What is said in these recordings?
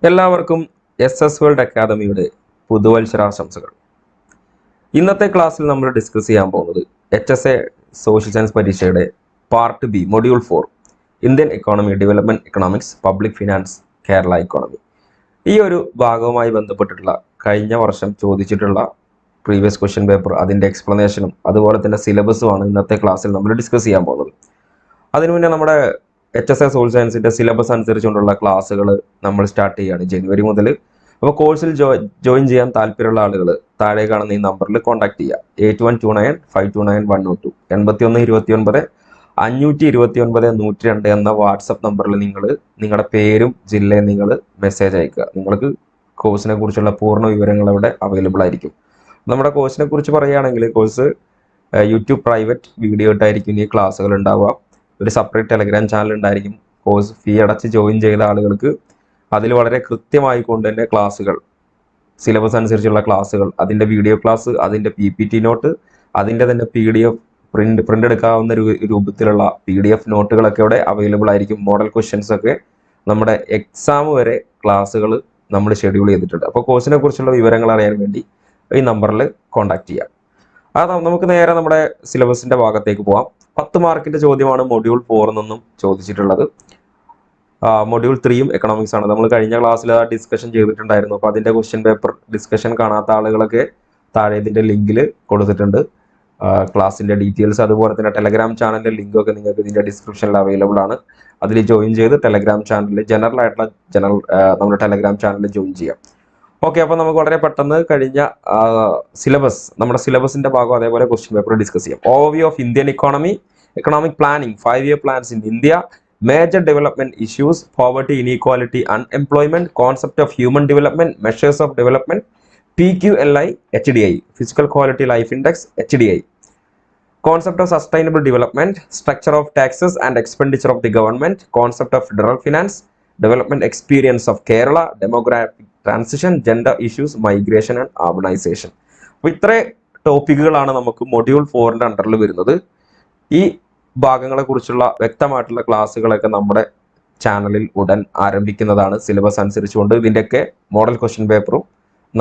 എല്ലാവർക്കും SS world അക്കാദമിയുടെ പുതുവത്സരാശംസകൾ. ഇന്നത്തെ ക്ലാസ്സിൽ നമ്മൾ ഡിസ്കസ് ചെയ്യാൻ പോകുന്നത് HSA സോഷ്യൽ സയൻസ് പരീക്ഷയുടെ part B module 4 Indian economy development economics public finance Kerala economy. ഈ ഒരു ഭാഗവുമായി ബന്ധപ്പെട്ടിട്ടുള്ള കഴിഞ്ഞ വർഷം ചോദിച്ചിട്ടുള്ള പ്രീവിയസ് ക്വസ്റ്റ്യൻ പേപ്പർ, അതിൻ്റെ എക്സ്പ്ലനേഷനും അതുപോലെ തന്നെ സിലബസുമാണ് ഇന്നത്തെ ക്ലാസ്സിൽ നമ്മൾ ഡിസ്കസ് ചെയ്യാൻ പോകുന്നത്. അതിനു മുന്നേ നമ്മുടെ HSA സോഷ്യൽ സയൻസിൻ്റെ സിലബസ് അനുസരിച്ചുകൊണ്ടുള്ള ക്ലാസ്സുകൾ നമ്മൾ സ്റ്റാർട്ട് ചെയ്യുകയാണ് ജനുവരി മുതൽ. അപ്പോൾ കോഴ്സിൽ ജോയിൻ ചെയ്യാൻ താല്പര്യമുള്ള ആളുകൾ താഴെ കാണുന്ന ഈ നമ്പറിൽ കോൺടാക്ട് ചെയ്യുക. 8129529102 8129529102 എന്ന വാട്സപ്പ് നമ്പറിൽ നിങ്ങൾ നിങ്ങളുടെ പേരും ജില്ലയും നിങ്ങൾ മെസ്സേജ് അയക്കുക. നിങ്ങൾക്ക് കോഴ്സിനെ കുറിച്ചുള്ള പൂർണ്ണ വിവരങ്ങൾ അവിടെ അവൈലബിൾ ആയിരിക്കും. നമ്മുടെ കോഴ്സിനെ കുറിച്ച് പറയുകയാണെങ്കിൽ കോഴ്സ് യൂട്യൂബ് പ്രൈവറ്റ് വീഡിയോ ആയിട്ടായിരിക്കും ഈ ക്ലാസ്സുകൾ ഉണ്ടാവുക. ഒരു സെപ്പറേറ്റ് ടെലഗ്രാം ചാനൽ ഉണ്ടായിരിക്കും. കോഴ്സ് ഫീ അടച്ച് ജോയിൻ ചെയ്ത ആളുകൾക്ക് അതിൽ വളരെ കൃത്യമായി കൊണ്ട് തന്നെ ക്ലാസ്സുകൾ, സിലബസ് അനുസരിച്ചുള്ള ക്ലാസ്സുകൾ, അതിൻ്റെ വീഡിയോ ക്ലാസ്, അതിൻ്റെ PPT നോട്ട്, അതിൻ്റെ തന്നെ PDF പ്രിൻ്റ് എടുക്കാവുന്ന രൂപത്തിലുള്ള PDF നോട്ടുകളൊക്കെ ഇവിടെ അവൈലബിൾ ആയിരിക്കും. മോഡൽ ക്വസ്റ്റ്യൻസ് ഒക്കെ നമ്മുടെ എക്സാം വരെ ക്ലാസ്സുകൾ നമ്മൾ ഷെഡ്യൂൾ ചെയ്തിട്ടുണ്ട്. അപ്പോൾ കോഴ്സിനെ കുറിച്ചുള്ള വിവരങ്ങൾ അറിയാൻ വേണ്ടി ഈ നമ്പറിൽ കോൺടാക്ട് ചെയ്യാം. നമുക്ക് നേരെ നമ്മുടെ സിലബസിൻ്റെ ഭാഗത്തേക്ക് പോകാം. 10 മാർക്കിൻ്റെ ചോദ്യമാണ് മൊഡ്യൂൾ 4 നിന്നും ചോദിച്ചിട്ടുള്ളത്. മൊഡ്യൂൾ 3യും എക്കണോമിക്സ് ആണ്. നമ്മൾ കഴിഞ്ഞ ക്ലാസ്സിൽ ഡിസ്കഷൻ ചെയ്തിട്ടുണ്ടായിരുന്നു. അപ്പോൾ അതിൻ്റെ ക്വസ്റ്റ്യൻ പേപ്പർ ഡിസ്കഷൻ കാണാത്ത ആളുകളൊക്കെ താഴെ ഇതിൻ്റെ ലിങ്കിൽ കൊടുത്തിട്ടുണ്ട്. ക്ലാസ്സിൻ്റെ ഡീറ്റെയിൽസ് അതുപോലെ തന്നെ ടെലഗ്രാം ചാനലിൻ്റെ ലിങ്കൊക്കെ നിങ്ങൾക്ക് ഇതിൻ്റെ ഡിസ്ക്രിപ്ഷനിൽ അവൈലബിൾ ആണ്. അതിൽ ജോയിൻ ചെയ്ത് ടെലഗ്രാം ചാനലിൽ നമ്മുടെ ടെലഗ്രാം ചാനലിൽ ജോയിൻ ചെയ്യാം. ഓക്കെ, അപ്പോൾ നമുക്ക് വളരെ പെട്ടെന്ന് കഴിഞ്ഞ സിലബസ്, നമ്മുടെ സിലബസിൻ്റെ ഭാഗം അതേപോലെ ക്വസ്റ്റ്യൻ പേപ്പർ ഡിസ്കസ് ചെയ്യാം. Overview of Indian economy, economic planning, 5-year plans in India, major development issues, poverty, inequality, unemployment, concept of human development, measures of development, PQLI, HDI, physical quality life index, HDI, concept of sustainable development, structure of taxes and expenditure of the government, concept of federal finance, development experience of Kerala, demographic transition, gender issues, migration and urbanization. അപ്പോൾ ഇത്രേ ടോപ്പിക്കുകളാണ് നമുക്ക് module 4ൻ്റെ അണ്ടറിൽ വരുന്നത്. ഈ ഭാഗങ്ങളെ കുറിച്ചുള്ള വ്യക്തമായിട്ടുള്ള ക്ലാസ്സുകളൊക്കെ നമ്മുടെ ചാനലിൽ ഉടൻ ആരംഭിക്കുന്നതാണ്. സിലബസ് അനുസരിച്ചുകൊണ്ട് ഇതിൻ്റെയൊക്കെ മോഡൽ ക്വസ്റ്റ്യൻ പേപ്പറും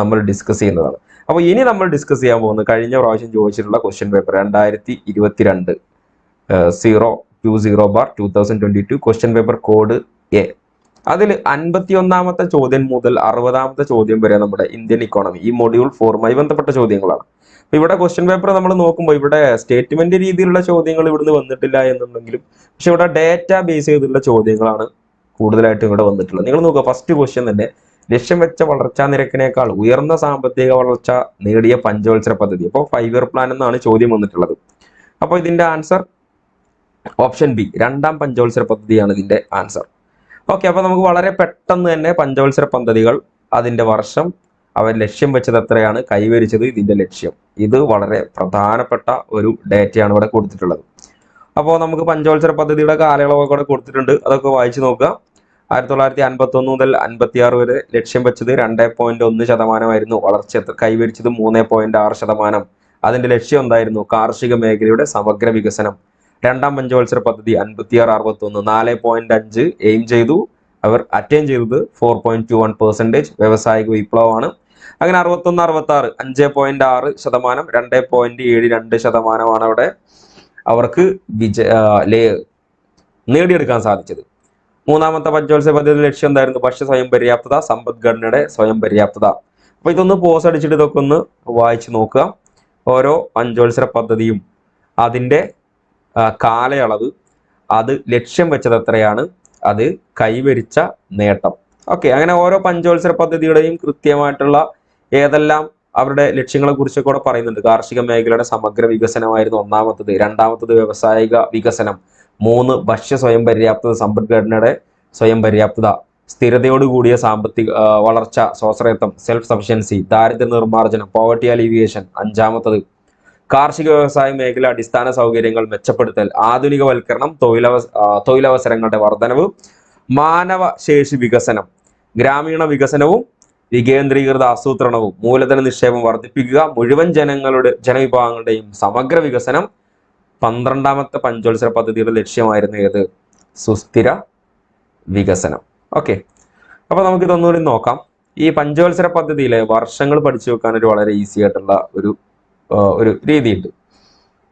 നമ്മൾ ഡിസ്കസ് ചെയ്യുന്നതാണ്. അപ്പോൾ ഇനി നമ്മൾ ഡിസ്കസ് ചെയ്യാൻ പോകുന്നത് കഴിഞ്ഞ പ്രാവശ്യം ചോദിച്ചിട്ടുള്ള question paper 2022-020/2022 question paper code A. അതിൽ 51ാമത്തെ ചോദ്യം മുതൽ 60ാമത്തെ ചോദ്യം വരെ നമ്മുടെ ഇന്ത്യൻ ഇക്കോണമി, ഈ മൊഡ്യൂൾ 4മായി ബന്ധപ്പെട്ട ചോദ്യങ്ങളാണ്. അപ്പോൾ ഇവിടെ ക്വസ്റ്റ്യൻ പേപ്പർ നമ്മൾ നോക്കുമ്പോൾ ഇവിടെ സ്റ്റേറ്റ്മെന്റ് രീതിയിലുള്ള ചോദ്യങ്ങൾ ഇവിടുന്ന് വന്നിട്ടില്ല എന്നുണ്ടെങ്കിലും, പക്ഷെ ഇവിടെ ഡേറ്റ ബേസ് ചെയ്തിട്ടുള്ള ചോദ്യങ്ങളാണ് കൂടുതലായിട്ടും ഇവിടെ വന്നിട്ടുള്ളത്. നിങ്ങൾ നോക്കുക, ഫസ്റ്റ് ക്വസ്റ്റ്യൻ തന്നെ ലക്ഷ്യം വെച്ച വളർച്ചാ നിരക്കിനേക്കാൾ ഉയർന്ന സാമ്പത്തിക വളർച്ച നേടിയ പഞ്ചവത്സര പദ്ധതി. അപ്പോൾ 5-year പ്ലാൻ എന്നാണ് ചോദ്യം വന്നിട്ടുള്ളത്. അപ്പോൾ ഇതിന്റെ ആൻസർ ഓപ്ഷൻ ബി, 2ാം പഞ്ചവത്സര പദ്ധതിയാണ് ഇതിന്റെ ആൻസർ. ഓക്കെ, അപ്പോൾ നമുക്ക് വളരെ പെട്ടെന്ന് തന്നെ പഞ്ചവത്സര പദ്ധതികൾ, അതിന്റെ വർഷം, അവർ ലക്ഷ്യം വെച്ചത് എത്രയാണ്, കൈവരിച്ചത്, ഇതിന്റെ ലക്ഷ്യം, ഇത് വളരെ പ്രധാനപ്പെട്ട ഒരു ഡേറ്റയാണ് ഇവിടെ കൊടുത്തിട്ടുള്ളത്. അപ്പോൾ നമുക്ക് പഞ്ചവത്സര പദ്ധതിയുടെ കാലയളവൊക്കെ ഇവിടെ കൊടുത്തിട്ടുണ്ട്. അതൊക്കെ വായിച്ചു നോക്കുക. 1951 മുതൽ 56 വരെ ലക്ഷ്യം വെച്ചത് 2.1% വളർച്ച കൈവരിച്ചത് 3.6%. അതിന്റെ ലക്ഷ്യം എന്തായിരുന്നു? കാർഷിക മേഖലയുടെ സമഗ്ര വികസനം. 2ാം പഞ്ചവത്സര പദ്ധതി 56-61 4.5 എയിം ചെയ്തു, അവർ അറ്റൈൻ ചെയ്തത് 4.21%. വ്യവസായിക വിപ്ലവമാണ്. അങ്ങനെ 61-66 5.6%, 2.72% അവിടെ അവർക്ക് നേടിയെടുക്കാൻ സാധിച്ചത്. 3ാമത്തെ പഞ്ചവത്സര പദ്ധതി ലക്ഷ്യം എന്തായിരുന്നു? ഭക്ഷ്യ സ്വയം പര്യാപ്തത, സമ്പദ്ഘടനയുടെ സ്വയം പര്യാപ്തത. അപ്പൊ ഇതൊന്ന് പോസ് അടിച്ചിട്ട് ഇതൊക്കെ ഒന്ന് വായിച്ചു നോക്കുക. ഓരോ പഞ്ചവത്സര പദ്ധതിയും അതിൻ്റെ കാലയളവ്, അത് ലക്ഷ്യം വെച്ചത് എത്രയാണ്, അത് കൈവരിച്ച നേട്ടം. ഓക്കെ, അങ്ങനെ ഓരോ പഞ്ചവത്സര പദ്ധതിയുടെയും കൃത്യമായിട്ടുള്ള ഏതെല്ലാം അവരുടെ ലക്ഷ്യങ്ങളെ കുറിച്ചൊക്കെ കൂടെ പറയുന്നുണ്ട്. കാർഷിക മേഖലയുടെ സമഗ്ര വികസനമായിരുന്നു 1ാമത്തത്. 2ാമത്തത് വ്യവസായിക വികസനം. 3 ഭക്ഷ്യ സ്വയം പര്യാപ്തത, സമ്പദ്ഘടനയുടെ സ്വയം പര്യാപ്തത. സ്ഥിരതയോടുകൂടിയ സാമ്പത്തിക വളർച്ച, സ്വാശ്രയത്വം, സെൽഫ് സഫിഷ്യൻസി. ദാരിദ്ര്യ നിർമ്മാർജ്ജനം, പോവർട്ടി അലിവിയേഷൻ. 5ാമത്തത് കാർഷിക വ്യവസായ മേഖല അടിസ്ഥാന സൗകര്യങ്ങൾ മെച്ചപ്പെടുത്തൽ, ആധുനികവൽക്കരണം, തൊഴിലവസരങ്ങളുടെ വർധനവ്, മാനവ ശേഷി വികസനം, ഗ്രാമീണ വികസനവും വികേന്ദ്രീകൃത ആസൂത്രണവും, മൂലധന നിക്ഷേപം വർദ്ധിപ്പിക്കുക, മുഴുവൻ ജനവിഭാഗങ്ങളുടെയും സമഗ്ര വികസനം. 12ാമത്തെ പഞ്ചവത്സര പദ്ധതിയുടെ ലക്ഷ്യമായിരുന്നു ഏത്? സുസ്ഥിര വികസനം. ഓക്കെ, അപ്പൊ നമുക്ക് ഇതൊന്നുകൂടി നോക്കാം. ഈ പഞ്ചവത്സര പദ്ധതിയിലെ വർഷങ്ങൾ പഠിച്ചു വെക്കാൻ ഒരു വളരെ ഈസി ആയിട്ടുള്ള ഒരു രീതിയുണ്ട്.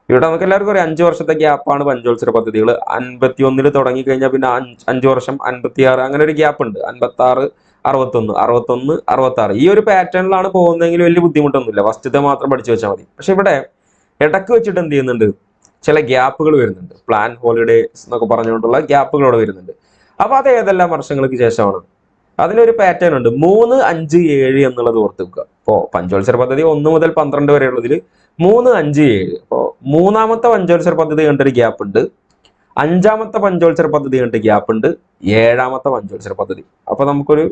ഇവിടെ നമുക്ക് എല്ലാവർക്കും അറിയാം 5 വർഷത്തെ ഗ്യാപ്പാണ് പഞ്ചവത്സര പദ്ധതികൾ. 51 തുടങ്ങി കഴിഞ്ഞാൽ പിന്നെ 5 വർഷം, 56 അങ്ങനെ ഒരു ഗ്യാപ്പ് ഉണ്ട്. 56, 61, 61, 66 ഈ ഒരു പാറ്റേണിലാണ് പോകുന്നതെങ്കിൽ വലിയ ബുദ്ധിമുട്ടൊന്നുമില്ല. ഫസ്റ്റത്തെ മാത്രം പഠിച്ചു വെച്ചാൽ മതി. പക്ഷെ ഇവിടെ ഇടക്ക് വെച്ചിട്ട് എന്ത് ചെയ്യുന്നുണ്ട്, ചില ഗ്യാപ്പുകൾ വരുന്നുണ്ട്. പ്ലാൻ ഹോളിഡേസ് എന്നൊക്കെ പറഞ്ഞുകൊണ്ടുള്ള ഗ്യാപ്പുകൾ അവിടെ വരുന്നുണ്ട്. അപ്പൊ അത് ഏതെല്ലാം വർഷങ്ങൾക്ക് ശേഷമാണ്? അതിനൊരു പാറ്റേൺ ഉണ്ട്. 3, 5, 7 എന്നുള്ളത് ഓർത്ത് വെക്കുക. ഇപ്പോ പഞ്ചവത്സര പദ്ധതി 1 മുതൽ 12 വരെ ഉള്ളതിൽ 3, 5, 7. അപ്പോ മൂന്നാമത്തെ പഞ്ചവത്സര പദ്ധതി കണ്ടൊരു ഗ്യാപ്പ് ഉണ്ട്, 5-ാമത്തെ പഞ്ചവത്സര പദ്ധതി കണ്ട് ഗ്യാപ്പ് ഉണ്ട്, 7-ാമത്തെ പഞ്ചവത്സര പദ്ധതി. അപ്പൊ നമുക്കൊരു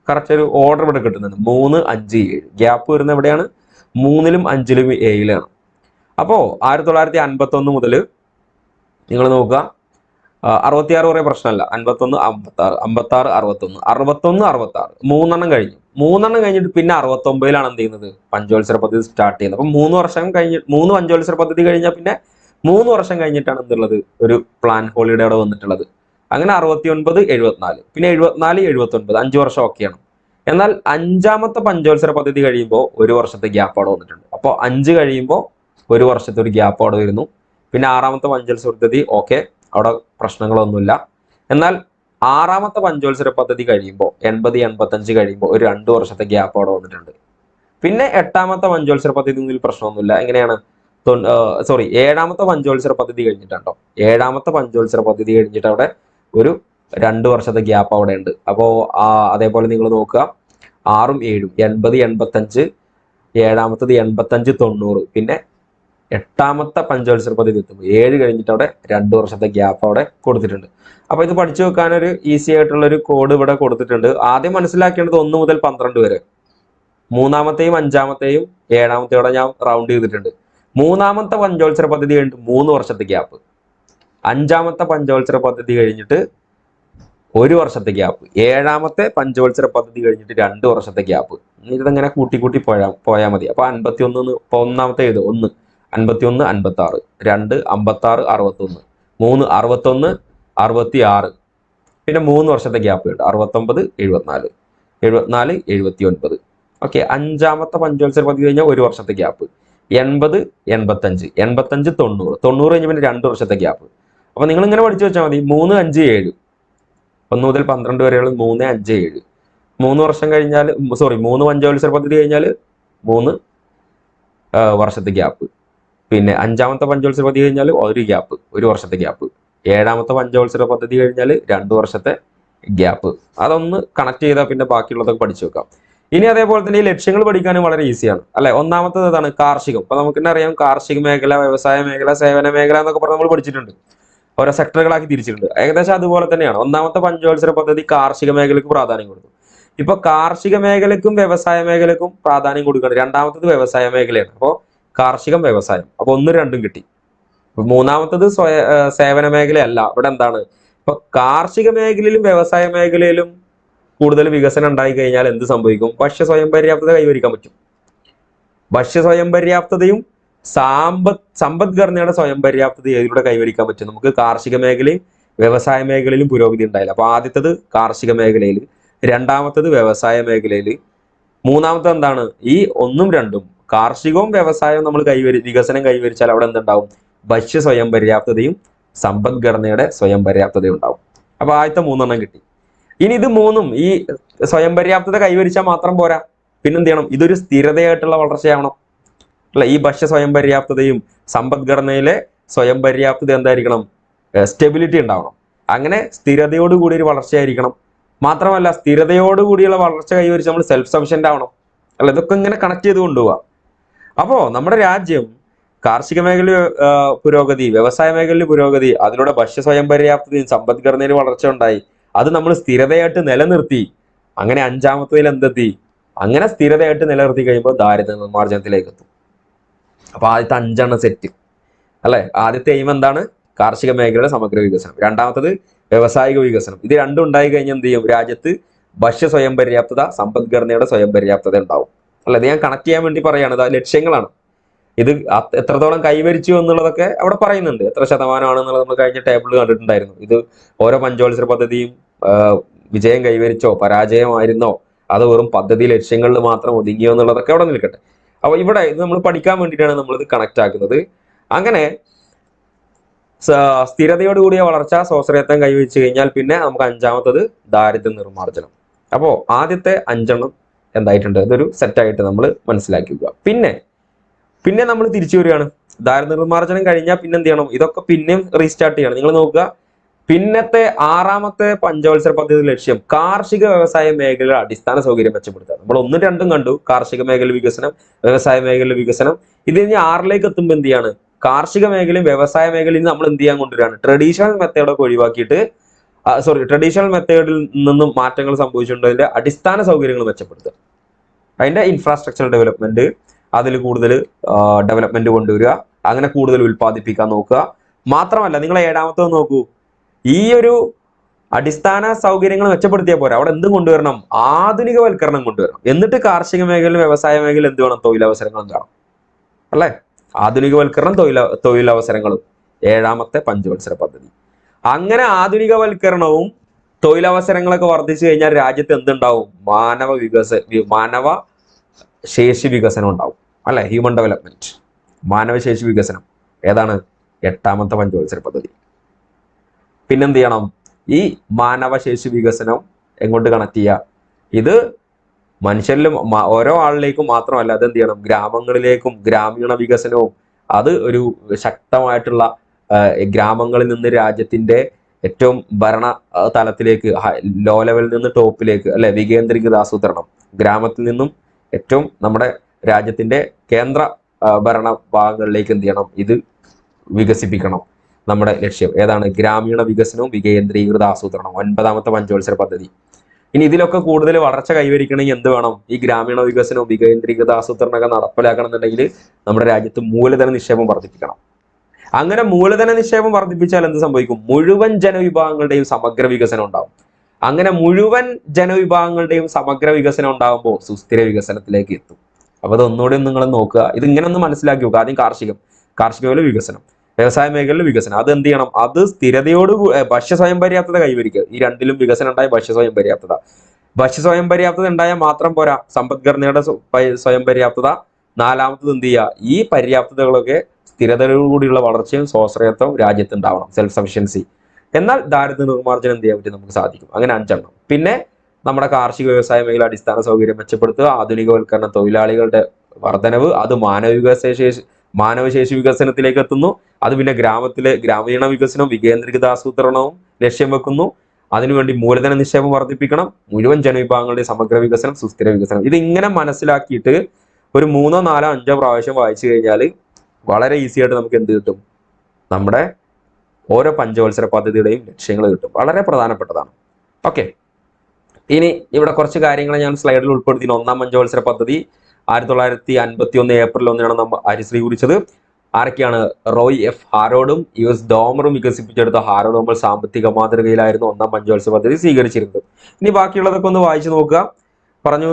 കറക്റ്റ് ഒരു ഓർഡർ ഇവിടെ കിട്ടുന്നുണ്ട്. 3, 5, 7 ഗ്യാപ്പ് വരുന്ന എവിടെയാണ്? 3-ലും 5-ലും 7-ലാണ്. അപ്പോ 1951 മുതൽ നിങ്ങൾ നോക്കുക, 66 കുറേ പ്രശ്നമല്ല. 51, 56, 56, 61, 61, 66 മൂന്നെണ്ണം കഴിഞ്ഞു. മൂന്നെണ്ണം കഴിഞ്ഞിട്ട് പിന്നെ 69-ലാണ് എന്ത് ചെയ്യുന്നത്, പഞ്ചവത്സര പദ്ധതി സ്റ്റാർട്ട് ചെയ്യുന്നത്. അപ്പൊ 3 വർഷം കഴിഞ്ഞ് 3 പഞ്ചവത്സര പദ്ധതി കഴിഞ്ഞാൽ പിന്നെ 3 വർഷം കഴിഞ്ഞിട്ടാണ് എന്തുള്ളത്, ഒരു പ്ലാൻ ഹോളിഡേ അവിടെ വന്നിട്ടുള്ളത്. അങ്ങനെ 69, 74, പിന്നെ 74, 79 5 വർഷം ഒക്കെയാണ്. എന്നാൽ 5-ാമത്തെ പഞ്ചവത്സര പദ്ധതി കഴിയുമ്പോൾ 1 വർഷത്തെ ഗ്യാപ്പ് അവിടെ വന്നിട്ടുണ്ട്. അപ്പോൾ 5 കഴിയുമ്പോൾ 1 വർഷത്തെ ഒരു ഗ്യാപ്പ് അവിടെ വരുന്നു. പിന്നെ 6-ാമത്തെ പഞ്ചവത്സര പദ്ധതി ഓക്കെ, അവിടെ പ്രശ്നങ്ങളൊന്നുമില്ല. എന്നാൽ 6-ാമത്തെ പഞ്ചവത്സര പദ്ധതി കഴിയുമ്പോൾ 80, 85 കഴിയുമ്പോൾ ഒരു 2 വർഷത്തെ ഗ്യാപ്പ് അവിടെ വന്നിട്ടുണ്ട്. പിന്നെ 8-ാമത്തെ പഞ്ചവത്സര പദ്ധതി ഒന്നും പ്രശ്നമൊന്നുമില്ല. എങ്ങനെയാണ്? 7-ാമത്തെ പഞ്ചവത്സര പദ്ധതി കഴിഞ്ഞിട്ടുണ്ടോ, 7-ാമത്തെ പഞ്ചവത്സര പദ്ധതി കഴിഞ്ഞിട്ട് അവിടെ ഒരു 2 വർഷത്തെ ഗ്യാപ്പ് അവിടെ ഉണ്ട്. അപ്പോൾ അതേപോലെ നിങ്ങൾ നോക്കുക, 6-ഉം 7-ഉം 80, 85, 7-ാമത്തത് 85, 90, പിന്നെ 8-ാമത്തെ പഞ്ചവത്സര പദ്ധതി എത്തുമ്പോൾ 7 കഴിഞ്ഞിട്ട് അവിടെ 2 വർഷത്തെ ഗ്യാപ്പ് അവിടെ കൊടുത്തിട്ടുണ്ട്. അപ്പൊ ഇത് പഠിച്ചു വെക്കാനൊരു ഈസി ആയിട്ടുള്ള ഒരു കോഡ് ഇവിടെ കൊടുത്തിട്ടുണ്ട്. ആദ്യം മനസ്സിലാക്കേണ്ടത് 1 മുതൽ 12 വരെ, 3-ാമത്തെയും 5-ാമത്തെയും 7-ാമത്തെയും അവിടെ ഞാൻ റൗണ്ട് ചെയ്തിട്ടുണ്ട്. 3-ാമത്തെ പഞ്ചവത്സര പദ്ധതി കഴിഞ്ഞിട്ട് 3 വർഷത്തെ ഗ്യാപ്പ്, 5-ാമത്തെ പഞ്ചവത്സര പദ്ധതി കഴിഞ്ഞിട്ട് 1 വർഷത്തെ ഗ്യാപ്പ്, 7-ാമത്തെ പഞ്ചവത്സര പദ്ധതി കഴിഞ്ഞിട്ട് 2 വർഷത്തെ ഗ്യാപ്പ്. ഇതങ്ങനെ കൂട്ടി കൂട്ടി പോയാൽ മതി. അപ്പൊ 51 ഇപ്പൊ 1-ാമത്തെ ഇത് 1, 51, 56, 2, 56, 61, 3, 61, 66, പിന്നെ 3 വർഷത്തെ ഗ്യാപ്പ് ഉണ്ട്, 69, 74, 74, 79. ഓക്കെ, 5-ാമത്തെ പഞ്ചവത്സര പദ്ധതി കഴിഞ്ഞാൽ 1 വർഷത്തെ ഗ്യാപ്പ്, 80, 85, 85, 90, 90 കഴിഞ്ഞ് പിന്നെ 2 വർഷത്തെ ഗ്യാപ്പ്. അപ്പൊ നിങ്ങൾ ഇങ്ങനെ പഠിച്ചു വെച്ചാൽ മതി. 3, 5, 7 1 മുതൽ 12 വരെയുള്ള 3, 5, 7 3 വർഷം കഴിഞ്ഞാൽ 3 പഞ്ചവത്സര പദ്ധതി കഴിഞ്ഞാൽ 3 വർഷത്തെ ഗ്യാപ്പ്. പിന്നെ 5-ാമത്തെ പഞ്ചവത്സര പദ്ധതി കഴിഞ്ഞാൽ 1 ഗ്യാപ്പ്, 1 വർഷത്തെ ഗ്യാപ്പ്. 7-ാമത്തെ പഞ്ചവത്സര പദ്ധതി കഴിഞ്ഞാൽ 2 വർഷത്തെ ഗ്യാപ്പ്. അതൊന്ന് കണക്ട് ചെയ്താൽ പിന്നെ ബാക്കിയുള്ളതൊക്കെ പഠിച്ചു വെക്കാം. ഇനി അതേപോലെ തന്നെ ഈ ലക്ഷ്യങ്ങൾ പഠിക്കാനും വളരെ ഈസിയാണ് അല്ലെ. ഒന്നാമത്തത് ഇതാണ്, കാർഷികം. അപ്പൊ നമുക്ക് തന്നെ അറിയാം, കാർഷിക മേഖല, വ്യവസായ മേഖല, സേവന മേഖല എന്നൊക്കെ പറഞ്ഞ് നമ്മൾ പഠിച്ചിട്ടുണ്ട്. ഓരോ സെക്ടറുകളാക്കി തിരിച്ചിട്ടുണ്ട്. ഏകദേശം അതുപോലെ തന്നെയാണ്. 1-ാമത്തെ പഞ്ചവത്സര പദ്ധതി കാർഷിക മേഖലയ്ക്ക് പ്രാധാന്യം കൊടുത്തു. ഇപ്പൊ കാർഷിക മേഖലയ്ക്കും വ്യവസായ മേഖലയ്ക്കും പ്രാധാന്യം കൊടുക്കണം. 2-ാമത്തത് വ്യവസായ മേഖലയാണ്. അപ്പോൾ കാർഷികം, വ്യവസായം, അപ്പൊ 1, 2 കിട്ടി. 3-ാമത്തത് സേവന മേഖലയല്ല. ഇവിടെ എന്താണ്, ഇപ്പൊ കാർഷിക മേഖലയിലും വ്യവസായ മേഖലയിലും കൂടുതൽ വികസനം ഉണ്ടായി കഴിഞ്ഞാൽ എന്ത് സംഭവിക്കും? ഭക്ഷ്യ സ്വയം പര്യാപ്തത കൈവരിക്കാൻ പറ്റും. ഭക്ഷ്യ സ്വയം പര്യാപ്തതയും സമ്പദ്ഘടനയുടെ സ്വയം പര്യാപ്തത ഇതിലൂടെ കൈവരിക്കാൻ പറ്റും. നമുക്ക് കാർഷിക മേഖലയും വ്യവസായ മേഖലയിലും പുരോഗതി ഉണ്ടായില്ല. അപ്പൊ ആദ്യത്തത് കാർഷിക മേഖലയിൽ, 2-ാമത്തത് വ്യവസായ മേഖലയിൽ, 3-ാമത്തത് എന്താണ്, ഈ 1ഉം 2ഉം കാർഷികവും വ്യവസായവും നമ്മൾ വികസനം കൈവരിച്ചാൽ അവിടെ എന്തുണ്ടാവും? ഭക്ഷ്യ സ്വയം പര്യാപ്തതയും സമ്പദ്ഘടനയുടെ സ്വയം പര്യാപ്തതയും ഉണ്ടാവും. അപ്പൊ ആദ്യത്തെ 3 കിട്ടി. ഇനി ഇത് 3ഉം ഈ സ്വയം പര്യാപ്തത കൈവരിച്ചാൽ മാത്രം പോരാ, പിന്നെന്ത് ചെയ്യണം? ഇതൊരു സ്ഥിരതയായിട്ടുള്ള വളർച്ചയാവണം അല്ലെ. ഈ ഭക്ഷ്യ സ്വയം പര്യാപ്തതയും സമ്പദ്ഘടനയിലെ സ്വയം പര്യാപ്തത എന്തായിരിക്കണം? സ്റ്റെബിലിറ്റി ഉണ്ടാവണം. അങ്ങനെ സ്ഥിരതയോടുകൂടി ഒരു വളർച്ചയായിരിക്കണം. മാത്രമല്ല, സ്ഥിരതയോടുകൂടിയുള്ള വളർച്ച കൈവരിച്ച് നമ്മൾ സെൽഫ് സഫിഷ്യന്റ് ആവണം അല്ല. ഇതൊക്കെ ഇങ്ങനെ കണക്ട് ചെയ്ത് കൊണ്ടുപോവാം. അപ്പോ നമ്മുടെ രാജ്യം കാർഷിക മേഖല പുരോഗതി, വ്യവസായ മേഖലയിൽ പുരോഗതി, അതിലൂടെ ഭക്ഷ്യ സ്വയം പര്യാപ്തതയും സമ്പദ്ഘടനയിൽ വളർച്ച ഉണ്ടായി. അത് നമ്മൾ സ്ഥിരതയായിട്ട് നിലനിർത്തി. അങ്ങനെ 5-ാമത്തതിൽ എന്തെത്തി? അങ്ങനെ സ്ഥിരതയായിട്ട് നിലനിർത്തി കഴിയുമ്പോൾ ദാരിദ്ര്യ നിർമ്മാർജ്ജനത്തിലേക്ക് എത്തും. അപ്പൊ ആദ്യത്തെ 5 സെറ്റ് അല്ലെ. ആദ്യത്തെ എയിം എന്താണ്? കാർഷിക മേഖലയുടെ സമഗ്ര വികസനം. 2-ാമത്തത് വ്യവസായിക വികസനം. ഇത് രണ്ടും ഉണ്ടായി കഴിഞ്ഞാൽ എന്ത് ചെയ്യും? രാജ്യത്ത് ഭക്ഷ്യ സ്വയം പര്യാപ്തത, സമ്പദ്ഘടനയുടെ സ്വയം പര്യാപ്തത ഉണ്ടാവും അല്ല. ഇത് ഞാൻ കണക്ട് ചെയ്യാൻ വേണ്ടി പറയാണ്. ഇത് ലക്ഷ്യങ്ങളാണ്. ഇത് എത്രത്തോളം കൈവരിച്ചു എന്നുള്ളതൊക്കെ അവിടെ പറയുന്നുണ്ട്. എത്ര ശതമാനമാണെന്നുള്ളത് നമ്മൾ കഴിഞ്ഞ ടേബിളിൽ കണ്ടിട്ടുണ്ടായിരുന്നു. ഇത് ഓരോ പഞ്ചവത്സര പദ്ധതിയും വിജയം കൈവരിച്ചോ, പരാജയമായിരുന്നോ, അത് വെറും പദ്ധതി ലക്ഷ്യങ്ങളിൽ മാത്രം ഒതുങ്ങിയോ എന്നുള്ളതൊക്കെ അവിടെ നിൽക്കട്ടെ. അപ്പൊ ഇവിടെ ഇത് നമ്മൾ പഠിക്കാൻ വേണ്ടിയിട്ടാണ് നമ്മളിത് കണക്ട് ആക്കുന്നത്. അങ്ങനെ സ്ഥിരതയോടുകൂടിയ വളർച്ച, സ്വാശ്രയത്വം കൈവരിച്ചു കഴിഞ്ഞാൽ പിന്നെ നമുക്ക് അഞ്ചാമത്തത് ദാരിദ്ര്യ നിർമ്മാർജ്ജനം. അപ്പോ ആദ്യത്തെ 5 എന്തായിട്ടുണ്ട്, ഇതൊരു സെറ്റായിട്ട് നമ്മൾ മനസ്സിലാക്കുക. പിന്നെ നമ്മൾ തിരിച്ചു വരികയാണ്. ദാരിദ്ര്യ നിർമ്മാർജ്ജനം കഴിഞ്ഞാൽ പിന്നെ എന്ത് ചെയ്യണം, ഇതൊക്കെ പിന്നെയും റീസ്റ്റാർട്ട് ചെയ്യണം. നിങ്ങൾ നോക്കുക, പിന്നത്തെ 6ാമത്തെ പഞ്ചവത്സര പദ്ധതി ലക്ഷ്യം കാർഷിക വ്യവസായ മേഖലയുടെ അടിസ്ഥാന സൗകര്യം മെച്ചപ്പെടുത്തുക. നമ്മൾ 1ഉം 2ഉം കണ്ടു, കാർഷിക മേഖല വികസനം, വ്യവസായ മേഖല വികസനം. ഇത് ഇനി 6ലേക്ക് എത്തുമ്പോൾ എന്ത് ചെയ്യാണ്, കാർഷിക മേഖലയും വ്യവസായ മേഖലയും നമ്മൾ എന്ത് ചെയ്യാൻ കൊണ്ടുവരികയാണ്, ട്രഡീഷണൽ മെത്തേഡൊക്കെ ഒഴിവാക്കിയിട്ട് ട്രഡീഷണൽ മെത്തേഡിൽ നിന്നും മാറ്റങ്ങൾ സംഭവിച്ചിട്ടുണ്ട്. അതിന്റെ അടിസ്ഥാന സൗകര്യങ്ങൾ മെച്ചപ്പെടുത്തുക, അതിന്റെ ഇൻഫ്രാസ്ട്രക്ചർ ഡെവലപ്മെന്റ്, അതിൽ കൂടുതൽ ഡെവലപ്മെന്റ് കൊണ്ടുവരിക, അങ്ങനെ കൂടുതൽ ഉൽപ്പാദിപ്പിക്കാൻ നോക്കുക. മാത്രമല്ല നിങ്ങൾ 7ാമത്തത് നോക്കൂ, ഈ ഒരു അടിസ്ഥാന സൗകര്യങ്ങൾ മെച്ചപ്പെടുത്തിയാൽ പോരാ, അവിടെ എന്തും കൊണ്ടുവരണം, ആധുനികവൽക്കരണം കൊണ്ടുവരണം. എന്നിട്ട് കാർഷിക മേഖല, വ്യവസായ മേഖല എന്ത് വേണം, തൊഴിലവസരങ്ങളും കാണാം അല്ലെ. ആധുനികവൽക്കരണം, തൊഴിലവസരങ്ങളും 7ാമത്തെ പഞ്ചവത്സര പദ്ധതി. അങ്ങനെ ആധുനികവൽക്കരണവും തൊഴിലവസരങ്ങളൊക്കെ വർദ്ധിച്ചു കഴിഞ്ഞാൽ രാജ്യത്ത് എന്തുണ്ടാവും, മാനവ ശേഷി വികസനം ഉണ്ടാവും അല്ലെ. ഹ്യൂമൻ ഡെവലപ്മെന്റ്, മാനവശേഷി വികസനം ഏതാണ്, 8ാമത്തെ പഞ്ചവത്സര പദ്ധതി. പിന്നെന്ത് ചെയ്യണം, ഈ മാനവശേഷി വികസനം എങ്ങോട്ട് കണക്ട് ചെയ്യുക, ഇത് മനുഷ്യരിലും ഓരോ ആളിലേക്കും മാത്രമല്ല, അത് എന്ത് ചെയ്യണം, ഗ്രാമങ്ങളിലേക്കും, ഗ്രാമീണ വികസനവും. അത് ഒരു ശക്തമായിട്ടുള്ള ഗ്രാമങ്ങളിൽ നിന്ന് രാജ്യത്തിന്റെ ഏറ്റവും ഭരണ തലത്തിലേക്ക്, ലോ ലെവലിൽ നിന്ന് ടോപ്പിലേക്ക് അല്ലെ, വികേന്ദ്രീകൃത ആസൂത്രണം. ഗ്രാമത്തിൽ നിന്നും ഏറ്റവും നമ്മുടെ രാജ്യത്തിന്റെ കേന്ദ്ര ഭരണ ഭാഗങ്ങളിലേക്ക് എന്ത് ചെയ്യണം, ഇത് വികസിപ്പിക്കണം. നമ്മുടെ ലക്ഷ്യം ഏതാണ്, ഗ്രാമീണ വികസനവും വികേന്ദ്രീകൃത ആസൂത്രണം, 9ാമത്തെ പഞ്ചവത്സര പദ്ധതി. ഇനി ഇതിലൊക്കെ കൂടുതൽ വളർച്ച കൈവരിക്കണമെങ്കിൽ എന്ത് വേണം, ഈ ഗ്രാമീണ വികസനവും വികേന്ദ്രീകൃത ആസൂത്രണമൊക്കെ നടപ്പിലാക്കണം എന്നുണ്ടെങ്കിൽ നമ്മുടെ രാജ്യത്ത് മൂലധന നിക്ഷേപം വർദ്ധിപ്പിക്കണം. അങ്ങനെ മൂലധന നിക്ഷേപം വർദ്ധിപ്പിച്ചാൽ എന്ത് സംഭവിക്കും, മുഴുവൻ ജനവിഭാഗങ്ങളുടെയും സമഗ്ര വികസനം ഉണ്ടാവും. അങ്ങനെ മുഴുവൻ ജനവിഭാഗങ്ങളുടെയും സമഗ്ര വികസനം ഉണ്ടാകുമ്പോൾ സുസ്ഥിര വികസനത്തിലേക്ക് എത്തും. അപ്പൊ അതൊന്നുകൂടി നിങ്ങൾ നോക്കുക, ഇത് ഇങ്ങനെ ഒന്ന് മനസ്സിലാക്കി നോക്കുക. ആദ്യം കാർഷിക മേഖല വികസനം, വ്യവസായ മേഖലയിൽ വികസനം, അത് എന്ത് ചെയ്യണം, അത് സ്ഥിരതയോട് ഭക്ഷ്യ സ്വയം പര്യാപ്തത കൈവരിക്കുക. ഈ രണ്ടിലും വികസനം ഉണ്ടായ ഭക്ഷ്യ സ്വയം പര്യാപ്തത ഉണ്ടായാൽ മാത്രം പോരാ, സമ്പദ്ഘടനയുടെ സ്വയം പര്യാപ്തത. 4ാമത്തത് എന്ത് ചെയ്യുക, ഈ പര്യാപ്തതകളൊക്കെ സ്ഥിരതയോടുകൂടിയുള്ള വളർച്ചയും സ്വാശ്രയത്വം രാജ്യത്ത് ഉണ്ടാവണം, സെൽഫ് സഫിഷ്യൻസി. എന്നാൽ ദാരിദ്ര്യ നിർമ്മാർജ്ജനം എന്ത് ചെയ്യാൻ പറ്റും, നമുക്ക് സാധിക്കും. അങ്ങനെ 5. പിന്നെ നമ്മുടെ കാർഷിക വ്യവസായ മേഖല അടിസ്ഥാന സൗകര്യം മെച്ചപ്പെടുത്തുക, ആധുനികവൽക്കരണം, തൊഴിലാളികളുടെ വർധനവ്, അത് മാനവശേഷി വികസനത്തിലേക്ക് എത്തുന്നു. അത് പിന്നെ ഗ്രാമീണ വികസനവും വികേന്ദ്രീകൃത ആസൂത്രണവും ലക്ഷ്യം വെക്കുന്നു. അതിനുവേണ്ടി മൂലധന നിക്ഷേപം വർദ്ധിപ്പിക്കണം, മുഴുവൻ ജനവിഭാഗങ്ങളുടെ സമഗ്ര വികസനം, സുസ്ഥിര വികസനം. ഇത് ഇങ്ങനെ മനസ്സിലാക്കിയിട്ട് ഒരു 3, 4, 5 പ്രാവശ്യം വായിച്ചു കഴിഞ്ഞാൽ വളരെ ഈസി ആയിട്ട് നമുക്ക് എന്ത് കിട്ടും, നമ്മുടെ ഓരോ പഞ്ചവത്സര പദ്ധതിയുടെയും ലക്ഷ്യങ്ങൾ കിട്ടും. വളരെ പ്രധാനപ്പെട്ടതാണ്. ഓക്കെ, ഇനി ഇവിടെ കുറച്ച് കാര്യങ്ങൾ ഞാൻ സ്ലൈഡിൽ ഉൾപ്പെടുത്തി. 1ാം പഞ്ചവത്സര പദ്ധതി 1951 ഏപ്രിൽ 1 നമ്മൾ ഹരിശ്രീ കുറിച്ചത്. ആരൊക്കെയാണ്, റോയ് എഫ് ഹാരോഡും US ഡോമറും വികസിപ്പിച്ചെടുത്ത ഹാരോഡോമൽ സാമ്പത്തിക മാതൃകയിലായിരുന്നു 1ാം പഞ്ചവത്സര പദ്ധതി സ്വീകരിച്ചിരുന്നത്. ഇനി ബാക്കിയുള്ളതൊക്കെ ഒന്ന് വായിച്ചു നോക്കുക.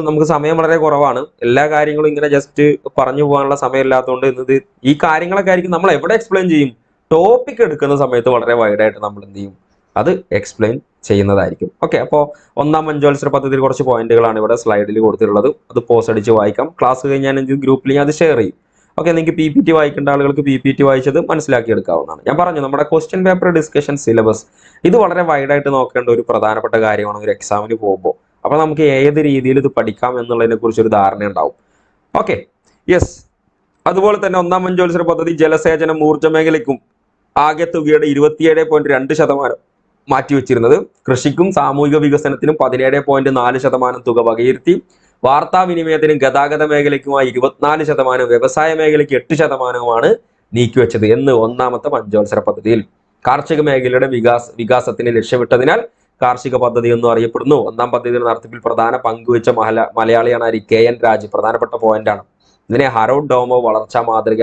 നമുക്ക് സമയം വളരെ കുറവാണ്. എല്ലാ കാര്യങ്ങളും ഇങ്ങനെ ജസ്റ്റ് പറഞ്ഞു പോകാനുള്ള സമയമില്ലാത്തതുകൊണ്ട് ഇന്നത് ഈ കാര്യങ്ങളൊക്കെ ആയിരിക്കും നമ്മൾ എവിടെ എക്സ്പ്ലെയിൻ ചെയ്യും, ടോപ്പിക് എടുക്കുന്ന സമയത്ത് വളരെ വൈഡായിട്ട് നമ്മൾ എന്ത് ചെയ്യും, അത് എക്സ്പ്ലെയിൻ ചെയ്യുന്നതായിരിക്കും. ഓക്കെ, അപ്പോൾ 1ാം പഞ്ചവത്സര പദ്ധതിയിൽ കുറച്ച് പോയിന്റുകളാണ് ഇവിടെ സ്ലൈഡിൽ കൊടുത്തിട്ടുള്ളത്. അത് പോസ്റ്റ് അടിച്ച് വായിക്കാം. ക്ലാസ് കഴിഞ്ഞാൽ ഗ്രൂപ്പിൽ ഞാൻ അത് ഷെയർ ചെയ്യും. ഓക്കെ, നിങ്ങൾക്ക് PPT വായിക്കേണ്ട ആളുകൾക്ക് PPT വായിച്ചത് മനസ്സിലാക്കി എടുക്കാവുന്നതാണ്. ഞാൻ പറഞ്ഞു, നമ്മുടെ ക്വസ്റ്റ്യൻ പേപ്പർ ഡിസ്കഷൻ സിലബസ് ഇത് വളരെ വൈഡായിട്ട് നോക്കേണ്ട ഒരു പ്രധാനപ്പെട്ട കാര്യമാണ് ഒരു എക്സാമിന് പോകുമ്പോൾ. അപ്പൊ നമുക്ക് ഏത് രീതിയിൽ ഇത് പഠിക്കാം എന്നുള്ളതിനെ കുറിച്ച് ഒരു ധാരണ ഉണ്ടാവും. Okay, yes. അതുപോലെ തന്നെ 1ാം പഞ്ചവത്സര പദ്ധതി ജലസേചനം, ഊർജ്ജ മേഖലയ്ക്കും ആകെ തുകയുടെ 27.2% മാറ്റിവെച്ചിരുന്നത്. കൃഷിക്കും സാമൂഹിക വികസനത്തിനും 17.4% തുക വകയിരുത്തി. വാർത്താവിനിമയത്തിനും ഗതാഗത മേഖലയ്ക്കുമായി 24%, വ്യവസായ മേഖലയ്ക്ക് 8%മാണ് നീക്കിവെച്ചത് എന്ന് 1ാമത്തെ പഞ്ചവത്സര പദ്ധതിയിൽ. കാർഷിക മേഖലയുടെ വികാസത്തിന് ലക്ഷ്യമിട്ടതിനാൽ കാർഷിക പദ്ധതി എന്നും അറിയപ്പെടുന്നു. 1ാം പദ്ധതിയുടെ നടത്തിപ്പിൽ പ്രധാന പങ്കുവെച്ച മലയാളിയാണ് KN രാജ്. പ്രധാനപ്പെട്ട പോയിന്റാണ്. ഇതിനെ ഹാരോഡ് ഡോമോ വളർച്ചാ മാതൃക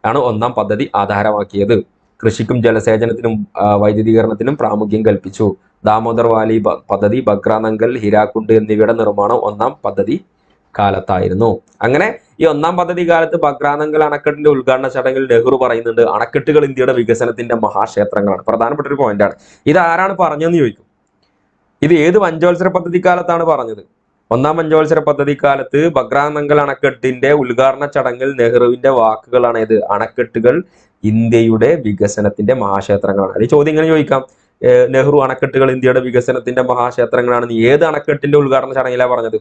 ആണ് 1ാം പദ്ധതി ആധാരമാക്കിയത്. കൃഷിക്കും ജലസേചനത്തിനും വൈദ്യുതീകരണത്തിനും പ്രാമുഖ്യം കൽപ്പിച്ചു. ദാമോദർ വാലി പദ്ധതി, ബഗ്രാനങ്കൽ, ഹിരാക്കുണ്ട് എന്നിവയുടെ നിർമ്മാണം 1ാം പദ്ധതി കാലത്തായിരുന്നു. അങ്ങനെ ഈ 1ാം പദ്ധതി കാലത്ത് ബഗ്രാനങ്കൽ അണക്കെട്ടിന്റെ ഉദ്ഘാടന ചടങ്ങിൽ നെഹ്റു പറയുന്നുണ്ട്, അണക്കെട്ടുകൾ ഇന്ത്യയുടെ വികസനത്തിന്റെ മഹാക്ഷേത്രങ്ങളാണ്. പ്രധാനപ്പെട്ട ഒരു പോയിന്റാണ്. ഇത് ആരാണ് പറഞ്ഞതെന്ന് ചോദിക്കും. ഇത് ഏത് പഞ്ചവത്സര പദ്ധതി കാലത്താണ് പറഞ്ഞത്? ഒന്നാം പഞ്ചവത്സര പദ്ധതി കാലത്ത് ബക്രാനങ്കൽ അണക്കെട്ടിന്റെ ഉദ്ഘാടന ചടങ്ങിൽ നെഹ്റുവിന്റെ വാക്കുകളാണ് ഇത്. അണക്കെട്ടുകൾ ഇന്ത്യയുടെ വികസനത്തിന്റെ മഹാക്ഷേത്രങ്ങളാണ്. ഈ ചോദ്യം ഇങ്ങനെ ചോദിക്കാം, നെഹ്റു അണക്കെട്ടുകൾ ഇന്ത്യയുടെ വികസനത്തിന്റെ മഹാക്ഷേത്രങ്ങളാണെന്ന് ഏത് അണക്കെട്ടിന്റെ ഉദ്ഘാടന ചടങ്ങിലാണ് പറഞ്ഞത്?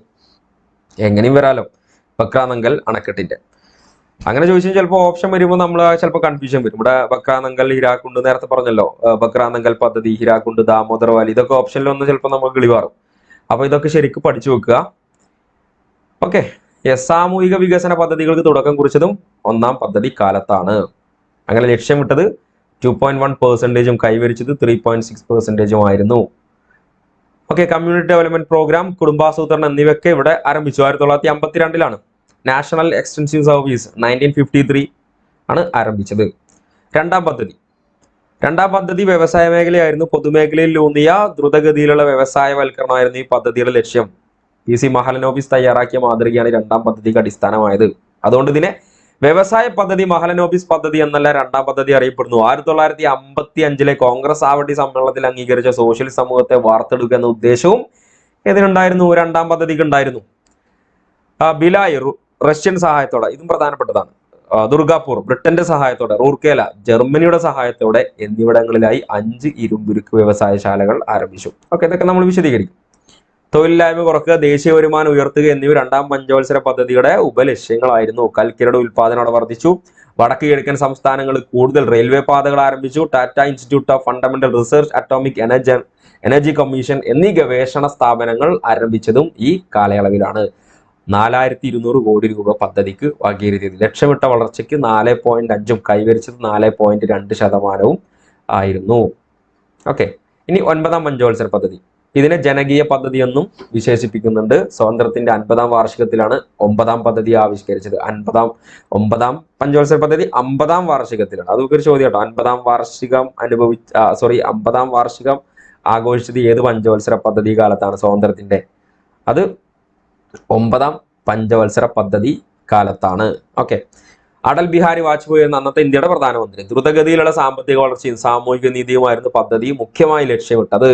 എങ്ങനെയും വരാലോ, ബക്രാനങ്കൽ അണക്കെട്ടിന്റെ. അങ്ങനെ ചോദിച്ചാൽ ചിലപ്പോൾ ഓപ്ഷൻ വരുമ്പോൾ നമ്മൾ ചിലപ്പോൾ കൺഫ്യൂഷൻ വരും. ഇവിടെ ബക്രാനങ്കൽ, ഹിരാക്കുണ്ട് നേരത്തെ പറഞ്ഞല്ലോ, ബക്രാനങ്കൽ പദ്ധതി, ഹിരാക്കുണ്ട്, ദാമോദർ വാലി, ഇതൊക്കെ ഓപ്ഷനിലൊന്നും ചിലപ്പോൾ നമുക്ക് കിളിവാറും. അപ്പൊ ഇതൊക്കെ ശരിക്കും പഠിച്ചു വെക്കുക. ഓക്കെ. സാമൂഹിക വികസന പദ്ധതികൾക്ക് തുടക്കം കുറിച്ചതും ഒന്നാം പദ്ധതി കാലത്താണ്. അങ്ങനെ ലക്ഷ്യമിട്ടത് 2.1%, കൈവരിച്ചത് 3.6% ആയിരുന്നു. ഓക്കെ. കമ്മ്യൂണിറ്റി ഡെവലപ്മെന്റ് പ്രോഗ്രാം, കുടുംബാസൂത്രണം എന്നിവയൊക്കെ ഇവിടെ ആരംഭിച്ചു 1952-ലാണ്. നാഷണൽ എക്സ്റ്റൻസീവ് സർവീസ് 1953 ആണ് ആരംഭിച്ചത്. രണ്ടാം പദ്ധതി വ്യവസായ മേഖലയായിരുന്നു. പൊതുമേഖലയിൽ ഊന്നിയ ദ്രുതഗതിയിലുള്ള വ്യവസായവൽക്കരണമായിരുന്നു ഈ പദ്ധതിയുടെ ലക്ഷ്യം. PC മഹലനോബിസ് തയ്യാറാക്കിയ മാതൃകയാണ് രണ്ടാം പദ്ധതിക്ക് അടിസ്ഥാനമായത്. അതുകൊണ്ട് ഇതിനെ വ്യവസായ പദ്ധതി, മഹലനോബിസ് പദ്ധതി എന്നല്ല രണ്ടാം പദ്ധതി അറിയപ്പെടുന്നു. 1955-ലെ കോൺഗ്രസ് ആവടി സമ്മേളനത്തിൽ അംഗീകരിച്ച സോഷ്യലിസ്റ്റ് സമൂഹത്തെ വാർത്തെടുക്കുക എന്ന ഉദ്ദേശവും ഇതിനുണ്ടായിരുന്നു, രണ്ടാം പദ്ധതിക്ക് ഉണ്ടായിരുന്നു. ബിലായ് റഷ്യൻ സഹായത്തോടെ, ഇതും പ്രധാനപ്പെട്ടതാണ്. ദുർഗാപൂർ ബ്രിട്ടന്റെ സഹായത്തോടെ, റൂർക്കേല ജർമ്മനിയുടെ സഹായത്തോടെ എന്നിവിടങ്ങളിലായി 5 ഇരുമ്പുരുക്ക് വ്യവസായശാലകൾ ആരംഭിച്ചു. ഓക്കെ, ഇതൊക്കെ നമ്മൾ വിശദീകരിക്കും. തൊഴിലില്ലായ്മ കുറക്കുക, ദേശീയ വരുമാനം ഉയർത്തുക എന്നിവ രണ്ടാം പഞ്ചവത്സര പദ്ധതിയുടെ ഉപലക്ഷ്യങ്ങളായിരുന്നു. കൽക്കരിയുടെ ഉൽപാദനം വർദ്ധിച്ചു. വടക്ക് കിഴക്കൻ സംസ്ഥാനങ്ങൾ കൂടുതൽ റെയിൽവേ പാതകൾ ആരംഭിച്ചു. Tata institute of fundamental research, atomic energy commission എന്നീ ഗവേഷണ സ്ഥാപനങ്ങൾ ആരംഭിച്ചതും ഈ കാലയളവിലാണ്. 4200 കോടി രൂപ പദ്ധതിക്ക് വകയിരുത്തിയത്. ലക്ഷ്യമിട്ട വളർച്ചയ്ക്ക് 4.5%, കൈവരിച്ചത് 4.2% ആയിരുന്നു. ഓക്കെ. ഇനി 9ാം പഞ്ചവത്സര പദ്ധതി. ഇതിനെ ജനകീയ പദ്ധതി എന്നും വിശേഷിപ്പിക്കുന്നുണ്ട്. സ്വാതന്ത്ര്യത്തിന്റെ 50ാം വാർഷികത്തിലാണ് 9ാം പദ്ധതി ആവിഷ്കരിച്ചത്. 9ാം പഞ്ചവത്സര പദ്ധതി 50ാം വാർഷികത്തിലാണ്. അതൊക്കെ ഒരു ചോദ്യം കേട്ടോ. 50ാം വാർഷികം ആഘോഷിച്ചത് ഏത് പഞ്ചവത്സര പദ്ധതി കാലത്താണ്? സ്വാതന്ത്ര്യത്തിന്റെ. അത് 9ാം പഞ്ചവത്സര പദ്ധതി കാലത്താണ്. ഓക്കെ. അടൽ ബിഹാരി വാജ്പേയി എന്ന അന്നത്തെ ഇന്ത്യയുടെ പ്രധാനമന്ത്രി ദ്രുതഗതിയിലുള്ള സാമ്പത്തിക വളർച്ചയും സാമൂഹിക നീതിയുമായിരുന്നു പദ്ധതി മുഖ്യമായി ലക്ഷ്യമിട്ടത്.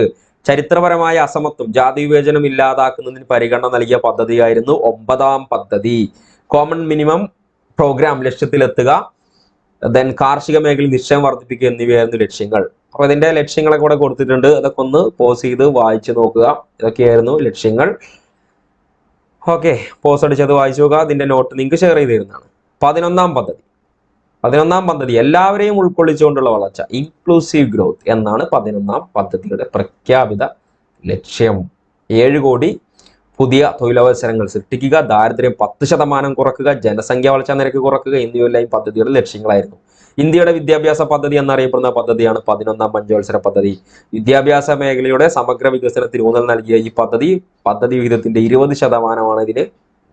ചരിത്രപരമായ അസമത്വം, ജാതി വിവേചനം ഇല്ലാതാക്കുന്നതിന് പരിഗണന നൽകിയ പദ്ധതിയായിരുന്നു 9ാം പദ്ധതി. കോമൺ മിനിമം പ്രോഗ്രാം ലക്ഷ്യത്തിലെത്തുക, ദെൻ കാർഷിക മേഖലയിൽ നിശ്ചയം വർദ്ധിപ്പിക്കുക എന്നിവയായിരുന്നു ലക്ഷ്യങ്ങൾ. അപ്പൊ ഇതിന്റെ ലക്ഷ്യങ്ങളെ കൂടെ കൊടുത്തിട്ടുണ്ട്. അതൊക്കെ ഒന്ന് പോസ് ചെയ്ത് വായിച്ചു നോക്കുക. ഇതൊക്കെയായിരുന്നു ലക്ഷ്യങ്ങൾ. ഓക്കെ, പോസ് അടിച്ചത് വായിച്ചു നോക്കുക. ഇതിന്റെ നോട്ട് നിങ്ങൾക്ക് ഷെയർ ചെയ്ത് തരുന്നതാണ്. 11ാം പദ്ധതി എല്ലാവരെയും ഉൾക്കൊള്ളിച്ചുകൊണ്ടുള്ള വളർച്ച, ഇൻക്ലൂസീവ് ഗ്രോത്ത് എന്നാണ് 11ാം പദ്ധതിയുടെ പ്രഖ്യാപിത ലക്ഷ്യം. 7 കോടി പുതിയ തൊഴിലവസരങ്ങൾ സൃഷ്ടിക്കുക, ദാരിദ്ര്യം 10% കുറക്കുക, ജനസംഖ്യ വളർച്ചാ നിരക്ക് കുറക്കുക എന്നിവയെല്ലാം ഈ പദ്ധതിയുടെ ലക്ഷ്യങ്ങളായിരുന്നു. ഇന്ത്യയുടെ വിദ്യാഭ്യാസ പദ്ധതി എന്നറിയപ്പെടുന്ന പദ്ധതിയാണ് 11ാം പഞ്ചവത്സര പദ്ധതി. വിദ്യാഭ്യാസ മേഖലയുടെ സമഗ്ര വികസനത്തിന് ഊന്നൽ നൽകിയ ഈ പദ്ധതി വിഹിതത്തിന്റെ 20% ഇതിന്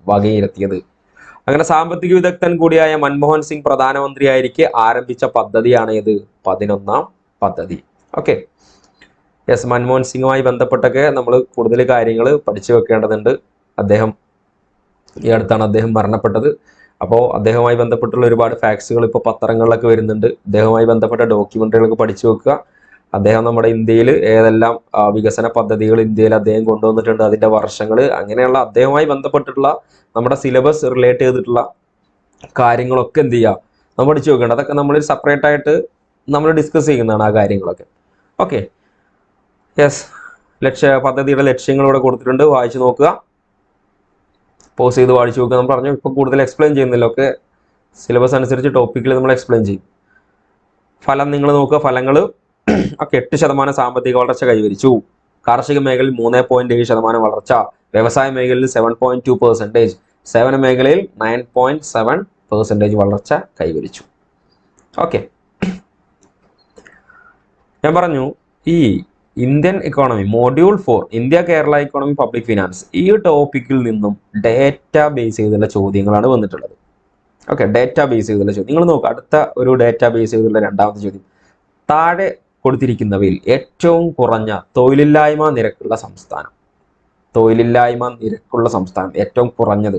വകയിരുത്തിയത്. അങ്ങനെ സാമ്പത്തിക വിദഗ്ധൻ കൂടിയായ മൻമോഹൻ സിംഗ് പ്രധാനമന്ത്രിയായിരിക്കെ ആരംഭിച്ച പദ്ധതിയാണ് ഇത് 11ാം പദ്ധതി. ഓക്കെ. യെസ്, മൻമോഹൻ സിംഗുമായി ബന്ധപ്പെട്ടൊക്കെ നമ്മൾ കൂടുതൽ കാര്യങ്ങൾ പഠിച്ചു വെക്കേണ്ടതുണ്ട്. ഈ അടുത്താണ് മരണപ്പെട്ടത്. അപ്പോൾ അദ്ദേഹവുമായി ബന്ധപ്പെട്ടുള്ള ഒരുപാട് ഫാക്ട്സുകൾ ഇപ്പോൾ പത്രങ്ങളിലൊക്കെ വരുന്നുണ്ട്. അദ്ദേഹവുമായി ബന്ധപ്പെട്ട ഡോക്യുമെന്ററികളൊക്കെ പഠിച്ചു വെക്കുക. അദ്ദേഹം നമ്മുടെ ഇന്ത്യയിൽ ഏതെല്ലാം വികസന പദ്ധതികൾ ഇന്ത്യയിൽ അദ്ദേഹം കൊണ്ടുവന്നിട്ടുണ്ട്, അതിന്റെ വർഷങ്ങൾ, അങ്ങനെയുള്ള അദ്ദേഹവുമായി ബന്ധപ്പെട്ടിട്ടുള്ള നമ്മുടെ സിലബസ് റിലേറ്റ് ചെയ്തിട്ടുള്ള കാര്യങ്ങളൊക്കെ എന്ത് ചെയ്യുക, നമ്മൾ പഠിച്ചു വെക്കേണ്ടത്. അതൊക്കെ നമ്മൾ സെപ്പറേറ്റ് ആയിട്ട് നമ്മൾ ഡിസ്കസ് ചെയ്യുന്നതാണ് ആ കാര്യങ്ങളൊക്കെ. ഓക്കെ. യെസ്, പദ്ധതിയുടെ ലക്ഷ്യങ്ങളിവിടെ കൊടുത്തിട്ടുണ്ട്, വായിച്ചു നോക്കുക. പോസ് ചെയ്ത് വായിച്ചു നോക്കുക. നമ്മൾ പറഞ്ഞു ഇപ്പൊ കൂടുതൽ എക്സ്പ്ലെയിൻ ചെയ്യുന്നില്ല, ഒക്കെ സിലബസ് അനുസരിച്ച് ടോപ്പിക്കിൽ നമ്മൾ എക്സ്പ്ലെയിൻ ചെയ്യും. ഫലം നിങ്ങൾ നോക്കുക. ഫലങ്ങൾ ഒക്കെ 8% സാമ്പത്തിക വളർച്ച കൈവരിച്ചു. കാർഷിക മേഖലയിൽ 3.7% വളർച്ച, വ്യവസായ മേഖലയിൽ 7.2%, സേവന മേഖലയിൽ 9.7% വളർച്ച കൈവരിച്ചു. ഓക്കെ. ഞാൻ പറഞ്ഞു ഈ Indian economy module 4 India Kerala economy public finance, ഈ ടോപ്പിക്കിൽ നിന്നും ഡേറ്റ ബേസ് ചെയ്തുള്ള ചോദ്യങ്ങളാണ് വന്നിട്ടുള്ളത്. ഓക്കെ, ഡേറ്റ ബേസ് ചെയ്തുള്ള ചോദ്യം നിങ്ങൾ നോക്കുക. അടുത്ത ഒരു ഡേറ്റ ബേസ് ചെയ്തുള്ള രണ്ടാമത്തെ ചോദ്യം, താഴെ കൊടുത്തിരിക്കുന്നവയിൽ ഏറ്റവും കുറഞ്ഞ തൊഴിലില്ലായ്മ നിരക്കുള്ള സംസ്ഥാനം. ഏറ്റവും കുറഞ്ഞത്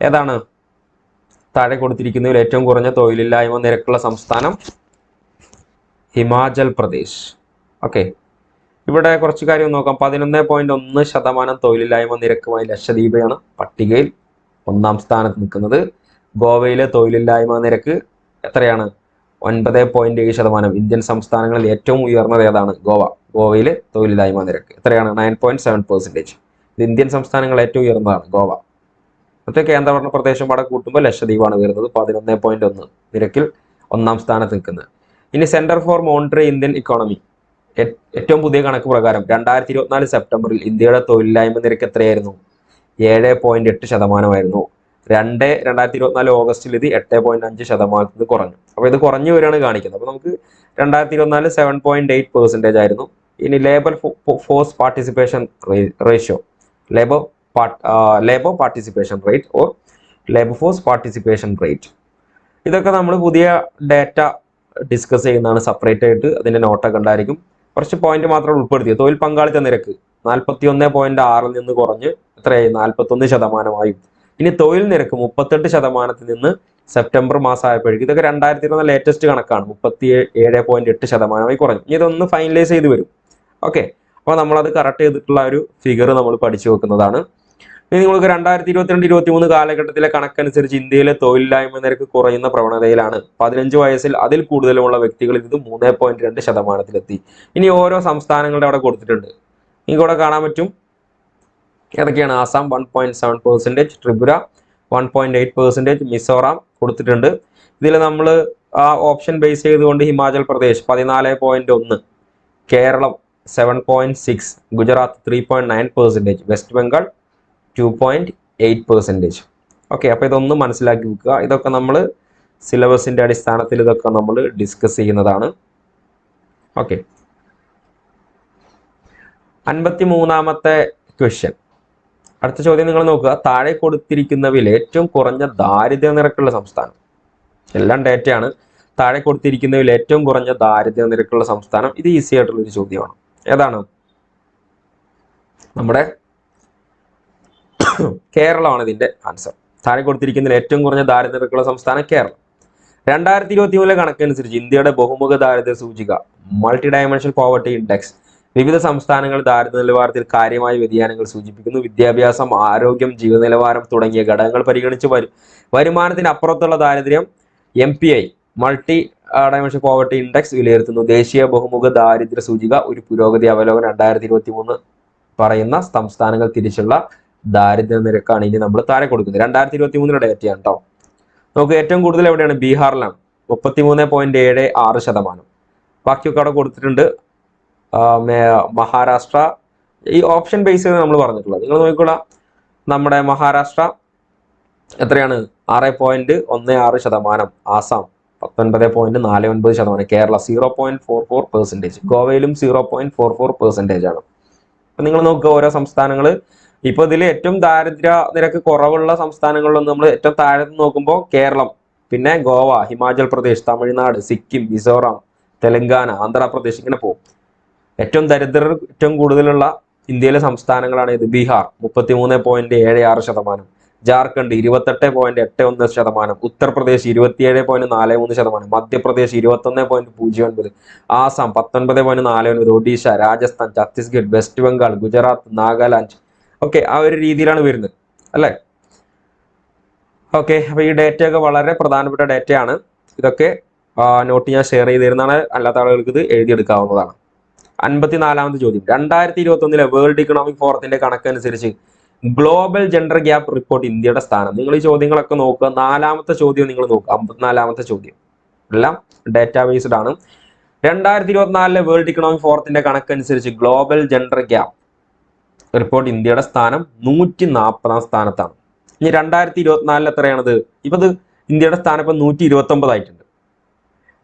ഏതാണ്? താഴെ കൊടുത്തിരിക്കുന്നതിൽ ഏറ്റവും കുറഞ്ഞ തൊഴിലില്ലായ്മ നിരക്കുള്ള സംസ്ഥാനം ഹിമാചൽ പ്രദേശ്. ഓക്കെ, ഇവിടെ കുറച്ച് കാര്യം നോക്കാം. 11.1% തൊഴിലില്ലായ്മ നിരക്കുമായി ലക്ഷദ്വീപാണ് പട്ടികയിൽ ഒന്നാം സ്ഥാനത്ത് നിൽക്കുന്നത്. ഗോവയിലെ തൊഴിലില്ലായ്മ നിരക്ക് എത്രയാണ്? 9.7%. ഇന്ത്യൻ സംസ്ഥാനങ്ങളിൽ ഏറ്റവും ഉയർന്നത് ഏതാണ്? ഗോവയിലെ തൊഴിലില്ലായ്മ നിരക്ക് എത്രയാണ്? 9.7%. ഇത് ഇന്ത്യൻ സംസ്ഥാനങ്ങൾ ഏറ്റവും ഉയർന്നതാണ് ഗോവ. മറ്റേ കേന്ദ്രഭരണ പ്രദേശം അവിടെ കൂട്ടുമ്പോൾ ലക്ഷദ്വീപാണ് ഉയർന്നത് 11.1 നിരക്കിൽ ഒന്നാം സ്ഥാനത്ത് നിൽക്കുന്നത്. ഇനി centre for monitoring Indian economy ഏറ്റവും പുതിയ കണക്ക് പ്രകാരം 2024 സെപ്റ്റംബറിൽ ഇന്ത്യയുടെ തൊഴിലില്ലായ്മ നിരക്ക് എത്രയായിരുന്നു? 7.8%. 2024 ഓഗസ്റ്റിൽ ഇത് 8.5% കുറഞ്ഞു. അപ്പോൾ ഇത് കുറഞ്ഞു വരികയാണ് കാണിക്കുന്നത്. അപ്പോൾ നമുക്ക് 2024 7.8% ആയിരുന്നു. ഇനി labour force participation ratio, labour participation rate or labour force participation rate, ഇതൊക്കെ നമ്മൾ പുതിയ ഡാറ്റ ഡിസ്കസ് ചെയ്യുന്നതാണ് സെപ്പറേറ്റ് ആയിട്ട്. അതിന്റെ നോട്ടൊക്കെ ഉണ്ടായിരിക്കും. കുറച്ച് പോയിന്റ് മാത്രം ഉൾപ്പെടുത്തിയത്. തൊഴിൽ പങ്കാളിത്ത നിരക്ക് 41.6 നിന്ന് കുറഞ്ഞ് എത്രയായി? 41%. ഇനി തൊഴിൽ നിരക്ക് 38% നിന്ന് സെപ്റ്റംബർ മാസം ആയപ്പോഴേക്കും, ഇതൊക്കെ 2024 ലേറ്റസ്റ്റ് കണക്കാണ്, 37.8% കുറഞ്ഞു. ഇതൊന്ന് ഫൈനലൈസ് ചെയ്ത് വരും. ഓക്കെ, അപ്പോൾ നമ്മളത് കറക്റ്റ് ചെയ്തിട്ടുള്ള ഒരു ഫിഗർ നമ്മൾ പഠിച്ചു വെക്കുന്നതാണ്. ഇനി നിങ്ങൾക്ക് 2022-23 കാലഘട്ടത്തിലെ കണക്കനുസരിച്ച് ഇന്ത്യയിലെ തൊഴിലില്ലായ്മ നിരക്ക് കുറയുന്ന പ്രവണതയിലാണ്. 15 വയസ്സിൽ അതിൽ കൂടുതലുമുള്ള വ്യക്തികളിൽ ഇത് 3.2%-ലെത്തി. ഇനി ഓരോ സംസ്ഥാനങ്ങളുടെ അവിടെ കൊടുത്തിട്ടുണ്ട്. നിങ്ങൾക്ക് ഇവിടെ കാണാൻ പറ്റും ഏതൊക്കെയാണ്. ആസാം 1.7%, ത്രിപുര 1.8%, മിസോറാം കൊടുത്തിട്ടുണ്ട്. ഇതിൽ നമ്മൾ ആ ഓപ്ഷൻ ബേസ് ചെയ്തുകൊണ്ട് ഹിമാചൽ പ്രദേശ് 14.1, കേരളം 7.6, ഗുജറാത്ത് 3.9%, വെസ്റ്റ് ബംഗാൾ 2.8%. ഓക്കെ, അപ്പോൾ ഇതൊന്ന് മനസ്സിലാക്കി വെക്കുക. ഇതൊക്കെ നമ്മൾ സിലബസിന്റെ അടിസ്ഥാനത്തിൽ ഇതൊക്കെ നമ്മൾ ഡിസ്കസ് ചെയ്യുന്നതാണ്. ഓക്കെ, 53ാമത്തെ ക്വസ്റ്റ്യൻ. അടുത്ത ചോദ്യം നിങ്ങൾ നോക്കുക. താഴെ കൊടുത്തിരിക്കുന്നവയിൽ ഏറ്റവും കുറഞ്ഞ ദാരിദ്ര്യ നിരക്കുള്ള സംസ്ഥാനം. എല്ലാം ഡേറ്റയാണ്. താഴെ കൊടുത്തിരിക്കുന്നവയിൽ ഏറ്റവും കുറഞ്ഞ ദാരിദ്ര്യ നിരക്കുള്ള സംസ്ഥാനം. ഇത് ഈസി ആയിട്ടുള്ള ഒരു ചോദ്യമാണ്. ഏതാണ്? നമ്മുടെ കേരളമാണ് ഇതിന്റെ ആൻസർ. താഴെ കൊടുത്തിരിക്കുന്നതിൽ ഏറ്റവും കുറഞ്ഞ ദാരിദ്ര്യ നിരക്കുള്ള സംസ്ഥാനം കേരളം. 2023 കണക്കനുസരിച്ച് ഇന്ത്യയുടെ ബഹുമുഖ ദാരിദ്ര്യ സൂചിക, മൾട്ടി ഡയമെൻഷണൽ പോവർട്ടി ഇൻഡെക്സ്, വിവിധ സംസ്ഥാനങ്ങൾ ദാരിദ്ര്യ നിലവാരത്തിൽ കാര്യമായ വ്യതിയാനങ്ങൾ സൂചിപ്പിക്കുന്നു. വിദ്യാഭ്യാസം, ആരോഗ്യം, ജീവനിലവാരം തുടങ്ങിയ ഘടകങ്ങൾ പരിഗണിച്ച് വരുമാനത്തിന് അപ്പുറത്തുള്ള ദാരിദ്ര്യം MPI, multi dimensional poverty index വിലയിരുത്തുന്നു. ദേശീയ ബഹുമുഖ ദാരിദ്ര്യ സൂചിക ഒരു പുരോഗതി അവലോകനം 2023 പറയുന്ന സംസ്ഥാനങ്ങൾ തിരിച്ചുള്ള ദാരിദ്ര്യ നിരക്കാണ് ഇനി നമ്മൾ താഴെ കൊടുക്കുന്നത്. 2023 ഡേറ്റയാണ് കേട്ടോ. നമുക്ക് ഏറ്റവും കൂടുതൽ എവിടെയാണ്? ബീഹാറിലാണ് 33.76%. ബാക്കിയൊക്കെ അവിടെ കൊടുത്തിട്ടുണ്ട്. മഹാരാഷ്ട്ര ഈ ഓപ്ഷൻ ബേസ് ചെയ്ത് നമ്മൾ പറഞ്ഞിട്ടുള്ളത്. നിങ്ങൾ നോക്കിക്കോളാം. നമ്മുടെ മഹാരാഷ്ട്ര എത്രയാണ്? 6.16%. ആസാം 19.49%. കേരള 0.44%. ഗോവയിലും 0.44% ആണ്. അപ്പൊ നിങ്ങൾ നോക്കുക ഓരോ സംസ്ഥാനങ്ങൾ. ഇപ്പൊ ഇതിൽ ഏറ്റവും ദാരിദ്ര്യ നിരക്ക് കുറവുള്ള സംസ്ഥാനങ്ങളിലൊന്നും നമ്മൾ ഏറ്റവും താഴെ നോക്കുമ്പോൾ കേരളം, പിന്നെ ഗോവ, ഹിമാചൽ പ്രദേശ്, തമിഴ്നാട്, സിക്കിം, മിസോറാം, തെലങ്കാന, ആന്ധ്രാപ്രദേശ്, ഇങ്ങനെ പോകും. ഏറ്റവും ദരിദ്രർ ഏറ്റവും കൂടുതലുള്ള ഇന്ത്യയിലെ സംസ്ഥാനങ്ങളാണ് ഇത്. ബീഹാർ 33.76%, ജാർഖണ്ഡ് 28.81%, ഉത്തർപ്രദേശ് 27.43%, മധ്യപ്രദേശ് 21.09%, ആസാം 19.49%, ഒഡീഷ, രാജസ്ഥാൻ, ഛത്തീസ്ഗഡ്, വെസ്റ്റ് ബംഗാൾ, ഗുജറാത്ത്, നാഗാലാൻഡ്. ഓക്കെ, ആ ഒരു രീതിയിലാണ് വരുന്നത് അല്ലേ? ഓക്കെ, അപ്പൊ ഈ ഡേറ്റയൊക്കെ വളരെ പ്രധാനപ്പെട്ട ഡേറ്റയാണ്. ഇതൊക്കെ നോട്ട് ഞാൻ ഷെയർ ചെയ്ത് തരുന്നതാണ്. അല്ലാത്ത ആളുകൾക്ക് ഇത് എഴുതിയെടുക്കാവുന്നതാണ്. 54ാമത്തെ ചോദ്യം. 2021 വേൾഡ് ഇക്കണോമിക് ഫോറത്തിന്റെ കണക്കനുസരിച്ച് ഗ്ലോബൽ ജെൻഡർ ഗ്യാപ്പ് റിപ്പോർട്ട് ഇന്ത്യയുടെ സ്ഥാനം. നിങ്ങൾ ഈ ചോദ്യങ്ങളൊക്കെ നോക്കുക. 4ാമത്തെ ചോദ്യം നിങ്ങൾ നോക്കുക. 54ാമത്തെ ചോദ്യം എല്ലാം ഡേറ്റാ ബേസ്ഡ് ആണ്. 2024 വേൾഡ് ഇക്കണോമിക് ഫോറത്തിന്റെ കണക്കനുസരിച്ച് ഗ്ലോബൽ ജെൻഡർ ഗ്യാപ്പ് റിപ്പോർട്ട് ഇന്ത്യയുടെ സ്ഥാനം 140ാം സ്ഥാനത്താണ്. ഇനി 2024 എത്രയാണത്? ഇപ്പൊ ഇത് ഇന്ത്യയുടെ സ്ഥാനം ഇപ്പൊ 129 ആയിട്ടുണ്ട്.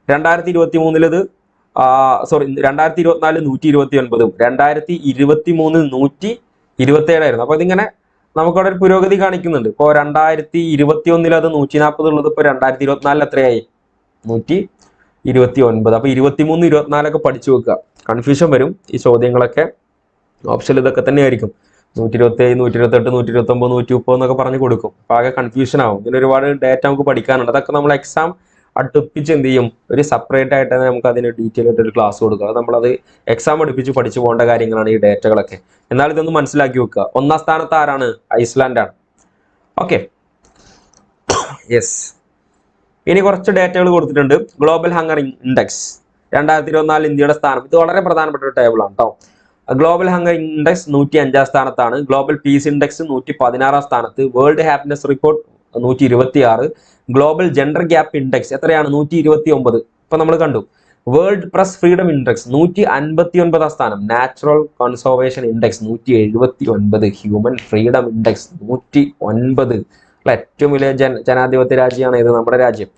2023 ഇത് 2024 129ഉം 2023 127 ആയിരുന്നു. അപ്പൊ ഇതിങ്ങനെ നമുക്കവിടെ ഒരു പുരോഗതി കാണിക്കുന്നുണ്ട്. ഇപ്പൊ 2021 അത് 140 ഉള്ളത് ഇപ്പൊ 2024 എത്രയായി? 129. അപ്പൊ 23, 24 പഠിച്ചു വെക്കുക. കൺഫ്യൂഷൻ വരും ഈ ചോദ്യങ്ങളൊക്കെ. ഓപ്ഷൻ ഇതൊക്കെ തന്നെ ആയിരിക്കും. 127, 128, 129, 130 എന്നൊക്കെ പറഞ്ഞു കൊടുക്കും. അപ്പൊ ആകെ കൺഫ്യൂഷൻ ആവും. ഇങ്ങനെ ഒരുപാട് ഡേറ്റ നമുക്ക് പഠിക്കാനുണ്ട്. അതൊക്കെ നമ്മൾ എക്സാം അടുപ്പിച്ച് എന്ത് ചെയ്യും, ഒരു സെപ്പറേറ്റ് ആയിട്ട് നമുക്ക് അതിന് ഡീറ്റെയിൽ ആയിട്ട് ഒരു ക്ലാസ് കൊടുക്കുക. നമ്മളത് എക്സാം അടുപ്പിച്ച് പഠിച്ചു പോകേണ്ട കാര്യങ്ങളാണ് ഈ ഡേറ്റകളൊക്കെ. എന്നാൽ ഇതൊന്ന് മനസ്സിലാക്കി വെക്കുക. ഒന്നാം സ്ഥാനത്ത് ആരാണ്? ഐസ്ലാൻഡാണ്. Okay, yes. ഇനി കുറച്ച് ഡേറ്റകൾ കൊടുത്തിട്ടുണ്ട്. ഗ്ലോബൽ ഹങ്കർ ഇൻഡെക്സ് 2024 ഇന്ത്യയുടെ സ്ഥാനം. ഇത് വളരെ പ്രധാനപ്പെട്ട ഒരു ടേബിളാണ് കേട്ടോ. ഗ്ലോബൽ ഹങ്കർ ഇൻഡെക്സ് 105 സ്ഥാനത്താണ്. ഗ്ലോബൽ പീസ് ഇൻഡെക്സ് 116 സ്ഥാനത്ത്. World happiness report 126. Global gender gap index എത്രയാണ്? 129. ഇപ്പൊ നമ്മൾ കണ്ടു. വേൾഡ് പ്രസ് ഫ്രീഡം ഇൻഡെക്സ് 159 സ്ഥാനം. Natural conservation index 179. Human freedom index 109. ഏറ്റവും വലിയ ജനാധിപത്യ രാജ്യമാണ് ഇത്, നമ്മുടെ രാജ്യം.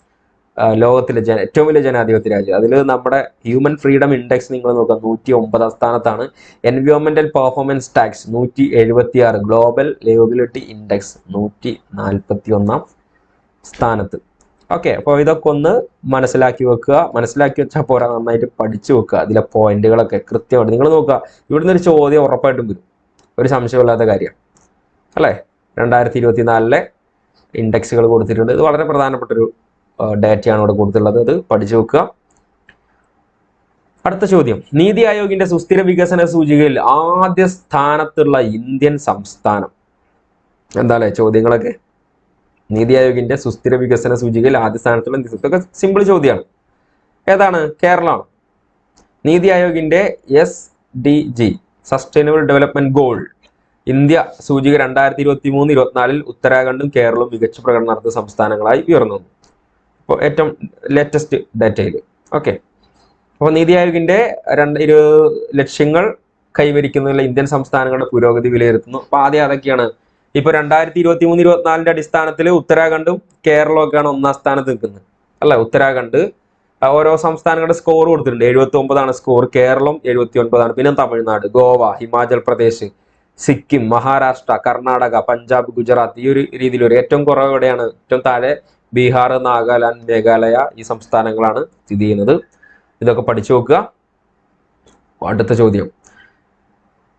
ലോകത്തിലെ ഏറ്റവും വലിയ ജനാധിപത്യ രാജ്യം. അതിൽ നമ്മുടെ ഹ്യൂമൻ ഫ്രീഡം ഇൻഡെക്സ് നിങ്ങൾ നോക്കുക 109 സ്ഥാനത്താണ്. എൻവയോൺമെന്റൽ performance tax 176. Global liveability index 141 സ്ഥാനത്ത്. ഓക്കെ, അപ്പോൾ ഇതൊക്കെ ഒന്ന് മനസ്സിലാക്കി വെക്കുക. മനസ്സിലാക്കി വെച്ചാൽ പോരാ, നന്നായിട്ട് പഠിച്ചു വെക്കുക. അതിലെ പോയിന്റുകളൊക്കെ കൃത്യമായിട്ട് നിങ്ങൾ നോക്കുക. ഇവിടുന്ന് ഒരു ചോദ്യം ഉറപ്പായിട്ടും വരും, ഒരു സംശയമില്ലാത്ത കാര്യമാണ് അല്ലേ. 2024 ഇൻഡെക്സുകൾ കൊടുത്തിട്ടുണ്ട്. ഇത് വളരെ പ്രധാനപ്പെട്ടൊരു ഡേറ്റയാണ് ഇവിടെ കൊടുത്തിട്ടുള്ളത്. അത് പഠിച്ചു വെക്കുക. അടുത്ത ചോദ്യം, നീതി ആയോഗിന്റെ സുസ്ഥിര വികസന സൂചികയിൽ ആദ്യ സ്ഥാനത്തുള്ള ഇന്ത്യൻ സംസ്ഥാനം എന്താ? ചോദ്യങ്ങളൊക്കെ നീതി ആയോഗിന്റെ സുസ്ഥിര വികസന സൂചികയിൽ ആദ്യ സ്ഥാനത്തുള്ള ഇതൊക്കെ സിമ്പിൾ ചോദ്യമാണ്. ഏതാണ്? കേരളമാണ്. നീതി ആയോഗിന്റെ SDG sustainable development goal India സൂചിക 2023-24 ഉത്തരാഖണ്ഡും കേരളവും മികച്ച പ്രകടനം നടത്തിയ സംസ്ഥാനങ്ങളായി ഉയർന്നു. ഇപ്പോൾ ഏറ്റവും ലേറ്റസ്റ്റ് ഡേറ്റയിൽ. ഓക്കെ, അപ്പോൾ നീതി ആയോഗിന്റെ ലക്ഷ്യങ്ങൾ കൈവരിക്കുന്നതിലുള്ള ഇന്ത്യൻ സംസ്ഥാനങ്ങളുടെ പുരോഗതി വിലയിരുത്തുന്നു. അപ്പോൾ ആദ്യം അതൊക്കെയാണ്. ഇപ്പൊ 2023-24 അടിസ്ഥാനത്തിൽ ഉത്തരാഖണ്ഡും കേരളവും ഒക്കെയാണ് ഒന്നാം സ്ഥാനത്ത് നിൽക്കുന്നത് അല്ല. ഉത്തരാഖണ്ഡ് ഓരോ സംസ്ഥാനങ്ങളുടെ സ്കോർ കൊടുത്തിട്ടുണ്ട്. 79 സ്കോർ. കേരളം 79. പിന്നെ തമിഴ്നാട്, ഗോവ, ഹിമാചൽ പ്രദേശ്, സിക്കിം, മഹാരാഷ്ട്ര, കർണാടക, പഞ്ചാബ്, ഗുജറാത്ത് ഈ ഒരു രീതിയിൽ ഒരു ഏറ്റവും കുറവ് എവിടെയാണ്? ഏറ്റവും താഴെ ബീഹാർ, നാഗാലാൻഡ്, മേഘാലയ ഈ സംസ്ഥാനങ്ങളാണ് സ്ഥിതി ചെയ്യുന്നത്. ഇതൊക്കെ പഠിച്ചു നോക്കുക. അടുത്ത ചോദ്യം,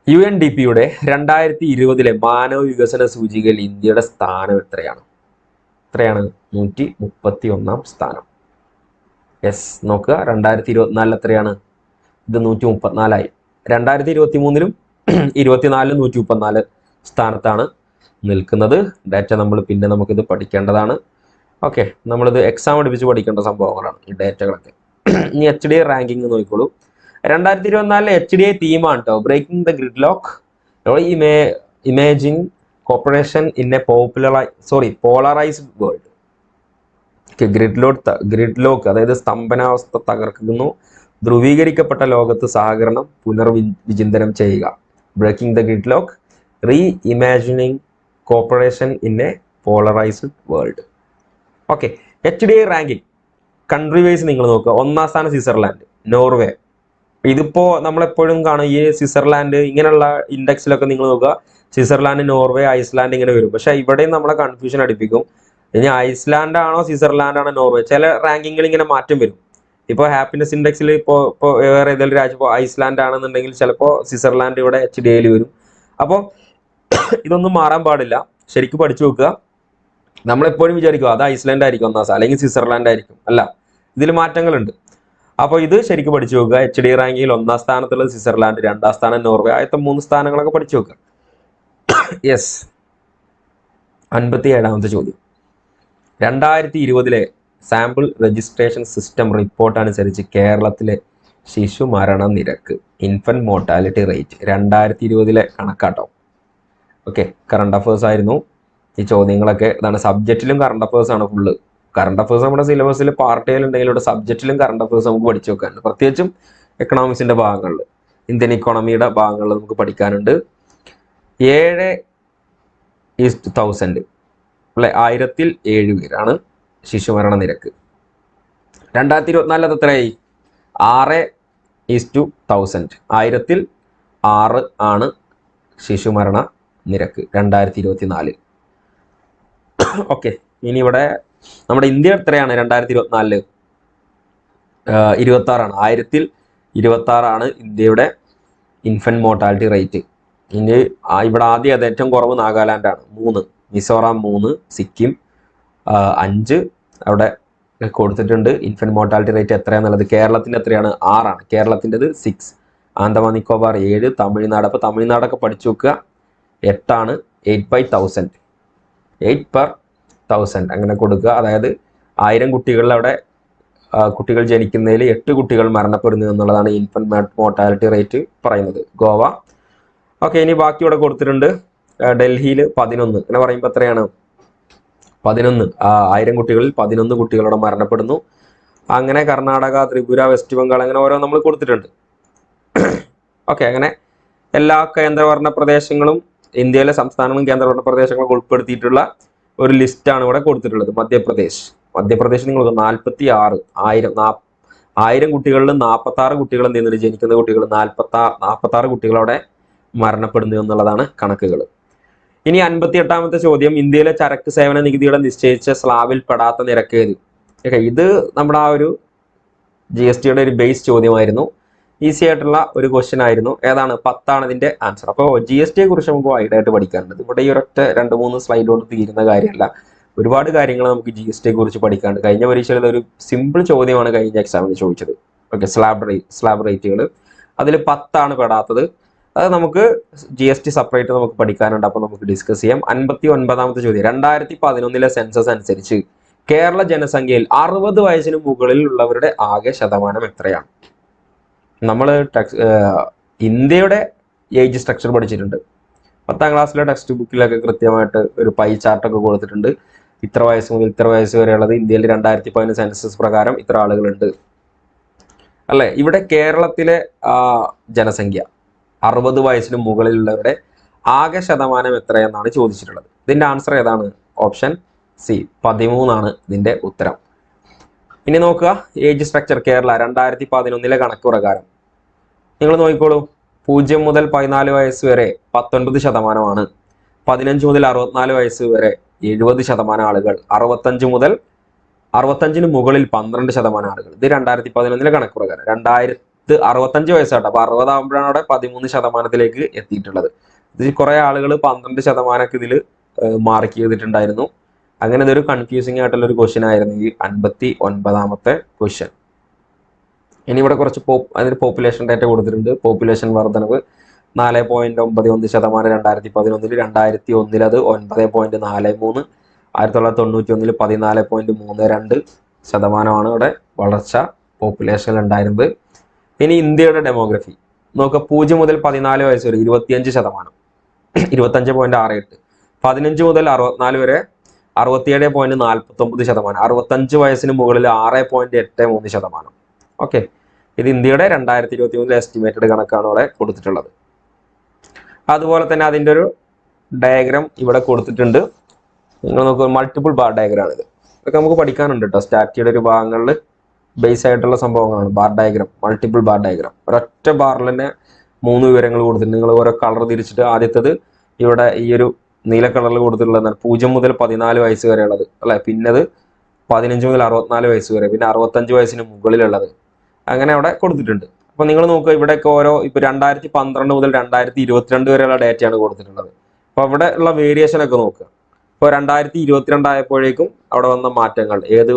UNDP-യുടെ 2020 മാനവ വികസന സൂചികയിൽ ഇന്ത്യയുടെ സ്ഥാനം എത്രയാണ്? 131 സ്ഥാനം. യെസ്, നോക്കുക. 2024 എത്രയാണ്? ഇത് 134ആയി. 2023-ലും 24-ലും 134 സ്ഥാനത്താണ് നിൽക്കുന്നത്. ഡാറ്റ നമ്മൾ പിന്നെ നമുക്കിത് പഠിക്കേണ്ടതാണ്. ഓക്കെ, നമ്മളിത് എക്സാം അടുപ്പിച്ച് പഠിക്കേണ്ട സംഭവങ്ങളാണ് ഈ ഡേറ്റകളൊക്കെ. ഇനി HDI റാങ്കിങ് നോക്കിക്കോളൂ. 2024 HDI തീമാണ് കേട്ടോ. Breaking the gridlock, imaging cooperation in a polarised world. Gridlock അതായത് സ്തംഭനാവസ്ഥ തകർക്കുന്നു. ധ്രുവീകരിക്കപ്പെട്ട ലോകത്ത് സഹകരണം പുനർവിചിന്തനം ചെയ്യുക. Breaking the gridlock, reimagining cooperation in a polarised world. Okay, HDI ranking country wise നിങ്ങൾ നോക്കുക. ഒന്നാം സ്ഥാനം സ്വിറ്റ്സർലാൻഡ്, നോർവേ. ഇതിപ്പോ നമ്മളെപ്പോഴും കാണും ഈ സ്വിറ്റ്സർലാൻഡ് ഇങ്ങനെയുള്ള ഇൻഡെക്സിലൊക്കെ നിങ്ങൾ നോക്കുക. സ്വിറ്റ്സർലാൻഡ്, നോർവേ, ഐസ്ലാൻഡ് ഇങ്ങനെ വരും. പക്ഷെ ഇവിടെയും നമ്മളെ കൺഫ്യൂഷൻ അടിപ്പിക്കും. ഇനി ഐസ്ലാൻഡ് ആണോ സ്വിറ്റ്സർലാൻഡ് ആണോ നോർവേ? ചില റാങ്കിങ്ങിൽ ഇങ്ങനെ മാറ്റം വരും. ഇപ്പോൾ ഹാപ്പിനെസ് ഇൻഡെക്സിൽ ഇപ്പോൾ വേറെ ഏതെങ്കിലും രാജ്യം ഇപ്പോൾ ഐസ്ലാൻഡ് ആണെന്നുണ്ടെങ്കിൽ ചിലപ്പോൾ സ്വിറ്റ്സർലാൻഡ് ഇവിടെ HDIയിൽ വരും. അപ്പോൾ ഇതൊന്നും മാറാൻ പാടില്ല. ശരിക്കും പഠിച്ചു നോക്കുക. നമ്മളെപ്പോഴും വിചാരിക്കും അത് ഐസ്ലാൻഡ് ആയിരിക്കും ഒന്നാം സ്ഥാനം, അല്ലെങ്കിൽ സ്വിറ്റ്സർലാൻഡ് ആയിരിക്കും. അല്ല, ഇതിൽ മാറ്റങ്ങളുണ്ട്. അപ്പോൾ ഇത് ശരിക്കും പഠിച്ചു നോക്കുക. HDI റാങ്കിങ്ങിൽ ഒന്നാം സ്ഥാനത്തുള്ളത് സ്വിറ്റ്സർലാൻഡ്, രണ്ടാം സ്ഥാനം നോർവേ, ആദ്യത്തെ 3 സ്ഥാനങ്ങളൊക്കെ പഠിച്ചു നോക്കുക. യെസ്, 57ാമത്തെ ചോദ്യം, 2020 സാമ്പിൾ രജിസ്ട്രേഷൻ സിസ്റ്റം റിപ്പോർട്ട് അനുസരിച്ച് കേരളത്തിലെ ശിശു മരണ നിരക്ക്, ഇൻഫന്റ് മോർട്ടാലിറ്റി റേറ്റ് 2020 കണക്കാട്ടോ. ഓക്കെ, കറണ്ട് അഫേഴ്സ് ആയിരുന്നു ഈ ചോദ്യങ്ങളൊക്കെ. ഇതാണ് സബ്ജക്റ്റിലും കറണ്ട് അഫേഴ്സ് ആണ് ഫുള്ള്. കറണ്ട് അഫേഴ്സ് നമ്മുടെ സിലബസിൽ പാർട്ടിയിൽ ഉണ്ടെങ്കിൽ ഇവിടെ സബ്ജക്റ്റിലും കറണ്ട് അഫേഴ്സ് നമുക്ക് പഠിച്ചു വെക്കാനുണ്ട്. പ്രത്യേകിച്ചും എക്കണോമിക്സിന്റെ ഭാഗങ്ങളിൽ, ഇന്ത്യൻ ഇക്കോണമിയുടെ ഭാഗങ്ങളിൽ നമുക്ക് പഠിക്കാനുണ്ട്. 7:1000 അല്ലെ, 1000-ൽ 7 പേരാണ് ശിശുമരണ നിരക്ക്. 2024 എത്രയായി? 6:1000, 1000-ൽ 6 ആണ് ശിശുമരണ നിരക്ക് 2024. ഓക്കെ, ഇനി ഇവിടെ നമ്മുടെ ഇന്ത്യ എത്രയാണ്? 2024 26 ആണ്. 1000-ൽ 26 ഇന്ത്യയുടെ ഇൻഫന്റ് മോർട്ടാലിറ്റി റേറ്റ്. ഇനി ഇവിടെ ആദ്യം അത് ഏറ്റവും കുറവ് നാഗാലാൻഡ് ആണ്, 3, മിസോറാം 3, സിക്കിം 5, അവിടെ കൊടുത്തിട്ടുണ്ട്. ഇൻഫന്റ് മോർട്ടാലിറ്റി റേറ്റ് എത്രയാണെന്നുള്ളത് കേരളത്തിൻ്റെ എത്രയാണ്? 6ആണ്. കേരളത്തിൻ്റെത് 6, ആൻഡമാൻ നിക്കോബാർ 7, തമിഴ്നാട്. അപ്പോൾ തമിഴ്നാടൊക്കെ പഠിച്ചു വെക്കുക. 8ആണ്. 8/1000, 8/1000 അങ്ങനെ കൊടുക്കുക. അതായത് 1000 കുട്ടികളിൽ അവിടെ കുട്ടികൾ ജനിക്കുന്നതിൽ 8 കുട്ടികൾ മരണപ്പെടുന്നു എന്നുള്ളതാണ് ഇൻഫന്റ് മോർട്ടാലിറ്റി റേറ്റ് പറയുന്നത്. ഗോവ. ഓക്കെ, ഇനി ബാക്കി ഇവിടെ കൊടുത്തിട്ടുണ്ട്. ഡൽഹിയിൽ 11. അങ്ങനെ പറയുമ്പോൾ എത്രയാണ്? 11. 1000 കുട്ടികളിൽ 11 കുട്ടികളോടെ മരണപ്പെടുന്നു. അങ്ങനെ കർണാടക, ത്രിപുര, വെസ്റ്റ് ബംഗാൾ അങ്ങനെ ഓരോ നമ്മൾ കൊടുത്തിട്ടുണ്ട്. ഓക്കെ, അങ്ങനെ എല്ലാ കേന്ദ്രഭരണ പ്രദേശങ്ങളും ഇന്ത്യയിലെ സംസ്ഥാനങ്ങളും കേന്ദ്രഭരണ പ്രദേശങ്ങളും ഉൾപ്പെടുത്തിയിട്ടുള്ള ഒരു ലിസ്റ്റാണ് ഇവിടെ കൊടുത്തിട്ടുള്ളത്. മധ്യപ്രദേശ് നിങ്ങൾക്ക് 46. 1000 കുട്ടികളിൽ 46 കുട്ടികൾ എന്ത് ചെയ്യുന്നുണ്ട്? ജനിക്കുന്ന കുട്ടികൾ 46 കുട്ടികളവിടെ മരണപ്പെടുന്നു എന്നുള്ളതാണ് കണക്കുകൾ. ഇനി 58ാമത്തെ ചോദ്യം, ഇന്ത്യയിലെ ചരക്ക് സേവന നികുതിയുടെ നിശ്ചയിച്ച സ്ലാബിൽ പെടാത്ത നിരക്ക് ഏത്? ഓക്കെ, ഇത് നമ്മുടെ ആ ഒരു GSTയുടെ ഒരു ബേസ് ചോദ്യമായിരുന്നു. ഈസി ആയിട്ടുള്ള ഒരു ക്വസ്റ്റ്യൻ ആയിരുന്നു. ഏതാണ്? 10ആണ് ഇതിന്റെ ആൻസർ. അപ്പോൾ GSTയെ കുറിച്ച് നമുക്ക് വൈഡായിട്ട് പഠിക്കാനുണ്ട്. ഇവിടെ ഈ ഒരൊറ്റ 2-3 സ്ലൈഡ് കൊണ്ട് തീരുന്ന കാര്യമല്ല. ഒരുപാട് കാര്യങ്ങൾ നമുക്ക് GSTയെ കുറിച്ച് പഠിക്കാനുണ്ട്. കഴിഞ്ഞ പരീക്ഷയിൽ ഒരു സിമ്പിൾ ചോദ്യമാണ് കഴിഞ്ഞ എക്സാമിന് ചോദിച്ചത്. ഓക്കെ, സ്ലാബ് റേറ്റുകൾ. അതിൽ 10ആണ് പെടാത്തത്. അത് നമുക്ക് GST സെപ്പറേറ്റ് നമുക്ക് പഠിക്കാനുണ്ട്. അപ്പോൾ നമുക്ക് ഡിസ്കസ് ചെയ്യാം. 59ാമത്തെ ചോദ്യം, 2011 സെൻസസ് അനുസരിച്ച് കേരള ജനസംഖ്യയിൽ 60 വയസ്സിന് മുകളിൽ ഉള്ളവരുടെ ആകെ ശതമാനം എത്രയാണ്? നമ്മൾ ഇന്ത്യയുടെ ഏജ് സ്ട്രക്ചർ പഠിച്ചിട്ടുണ്ട്. 10ാം ക്ലാസ്സിലെ ടെക്സ്റ്റ് ബുക്കിലൊക്കെ കൃത്യമായിട്ട് ഒരു പൈ ചാർട്ടൊക്കെ കൊടുത്തിട്ടുണ്ട്. ഇത്ര വയസ്സ് മുതൽ ഇത്ര വയസ്സ് വരെയുള്ളത് ഇന്ത്യയിൽ 2011 സെൻസസ് പ്രകാരം ഇത്ര ആളുകളുണ്ട് അല്ലേ? ഇവിടെ കേരളത്തിലെ ജനസംഖ്യ 60 വയസ്സിന് മുകളിലുള്ളവരുടെ ആകെ ശതമാനം എത്രയെന്നാണ് ചോദിച്ചിട്ടുള്ളത്. ഇതിന്റെ ആൻസർ ഏതാണ്? ഓപ്ഷൻ സി, 13ആണ് ഇതിന്റെ ഉത്തരം. ഇനി നോക്കുക, ഏജ് സ്ട്രക്ചർ കേരള 2011 കണക്ക് പ്രകാരം നിങ്ങൾ നോക്കിക്കോളൂ. 0 മുതൽ 14 വയസ്സ് വരെ 19%. 15 മുതൽ 64 വയസ്സ് വരെ 70% ആളുകൾ. 65 മുകളിൽ 12% ആളുകൾ. ഇത് 2011 കണക്ക് പ്രകാരം. 65 വയസ്സാട്ടോ. അപ്പൊ 60 ആകുമ്പോഴാണ് അവിടെ 13%ത്തിലേക്ക് എത്തിയിട്ടുള്ളത്. ഇത് കുറെ ആളുകൾ 12% ഇതിൽ മാർക്ക് ചെയ്തിട്ടുണ്ടായിരുന്നു. അങ്ങനെ ഇതൊരു കൺഫ്യൂസിങ് ആയിട്ടുള്ള ഒരു ക്വസ്റ്റ്യൻ ആയിരുന്നു ഈ 59ാമത്തെ ക്വസ്റ്റ്യൻ. ഇനി ഇവിടെ കുറച്ച് അതിന് പോപ്പുലേഷൻ ഡേറ്റ കൊടുത്തിട്ടുണ്ട്. പോപ്പുലേഷൻ വർധനവ് 4.91%. 2011 2001 അത് 9.43. 1991 14.32% ഇവിടെ വളർച്ച പോപ്പുലേഷനിൽ ഉണ്ടായിരുന്നത്. ഇനി ഇന്ത്യയുടെ ഡെമോഗ്രഫി നോക്കുക. 0 മുതൽ 14 വയസ്സ് വരെ 25%, 25.68. 15 മുതൽ 64 വരെ 67.49%. 65 വയസ്സിന് മുകളിൽ 6.83%. ഓക്കെ, ഇത് ഇന്ത്യയുടെ 2021 എസ്റ്റിമേറ്റഡ് കണക്കാണ് ഇവിടെ കൊടുത്തിട്ടുള്ളത്. അതുപോലെ തന്നെ അതിൻ്റെ ഒരു ഡയഗ്രാം ഇവിടെ കൊടുത്തിട്ടുണ്ട്. നിങ്ങൾ നോക്കുക, മൾട്ടിപ്പിൾ ബാർ ഡയഗ്രാം ഇത്. ഇതൊക്കെ നമുക്ക് പഠിക്കാനുണ്ട് കേട്ടോ. സ്റ്റാറ്റിയുടെ ഒരു ഭാഗങ്ങളിൽ ബേസ് ആയിട്ടുള്ള സംഭവങ്ങളാണ് bar diagram, multiple bar diagram. ഒരൊറ്റ ബാറിൽ തന്നെ 3 വിവരങ്ങൾ കൊടുത്തിട്ടുണ്ട്. നിങ്ങൾ ഓരോ കളർ തിരിച്ചിട്ട് ആദ്യത്തേത് ഇവിടെ ഈ ഒരു നീല കളറിൽ കൊടുത്തിട്ടുള്ളത് 0 മുതൽ 14 വയസ്സ് വരെ ഉള്ളത് അല്ലെ. പിന്നത് 15 മുതൽ 64 വയസ്സ് വരെ, പിന്നെ 65 വയസ്സിന് മുകളിലുള്ളത്, അങ്ങനെ അവിടെ കൊടുത്തിട്ടുണ്ട്. അപ്പൊ നിങ്ങൾ നോക്കുക, ഇവിടെയൊക്കെ ഓരോ ഇപ്പൊ 2012 മുതൽ 2022 വരെയുള്ള ഡേറ്റയാണ് കൊടുത്തിട്ടുള്ളത്. അപ്പൊ അവിടെ ഉള്ള വേരിയേഷൻ ഒക്കെ നോക്കുക. ഇപ്പോൾ 2022 ആയപ്പോഴേക്കും അവിടെ വന്ന മാറ്റങ്ങൾ, ഏത്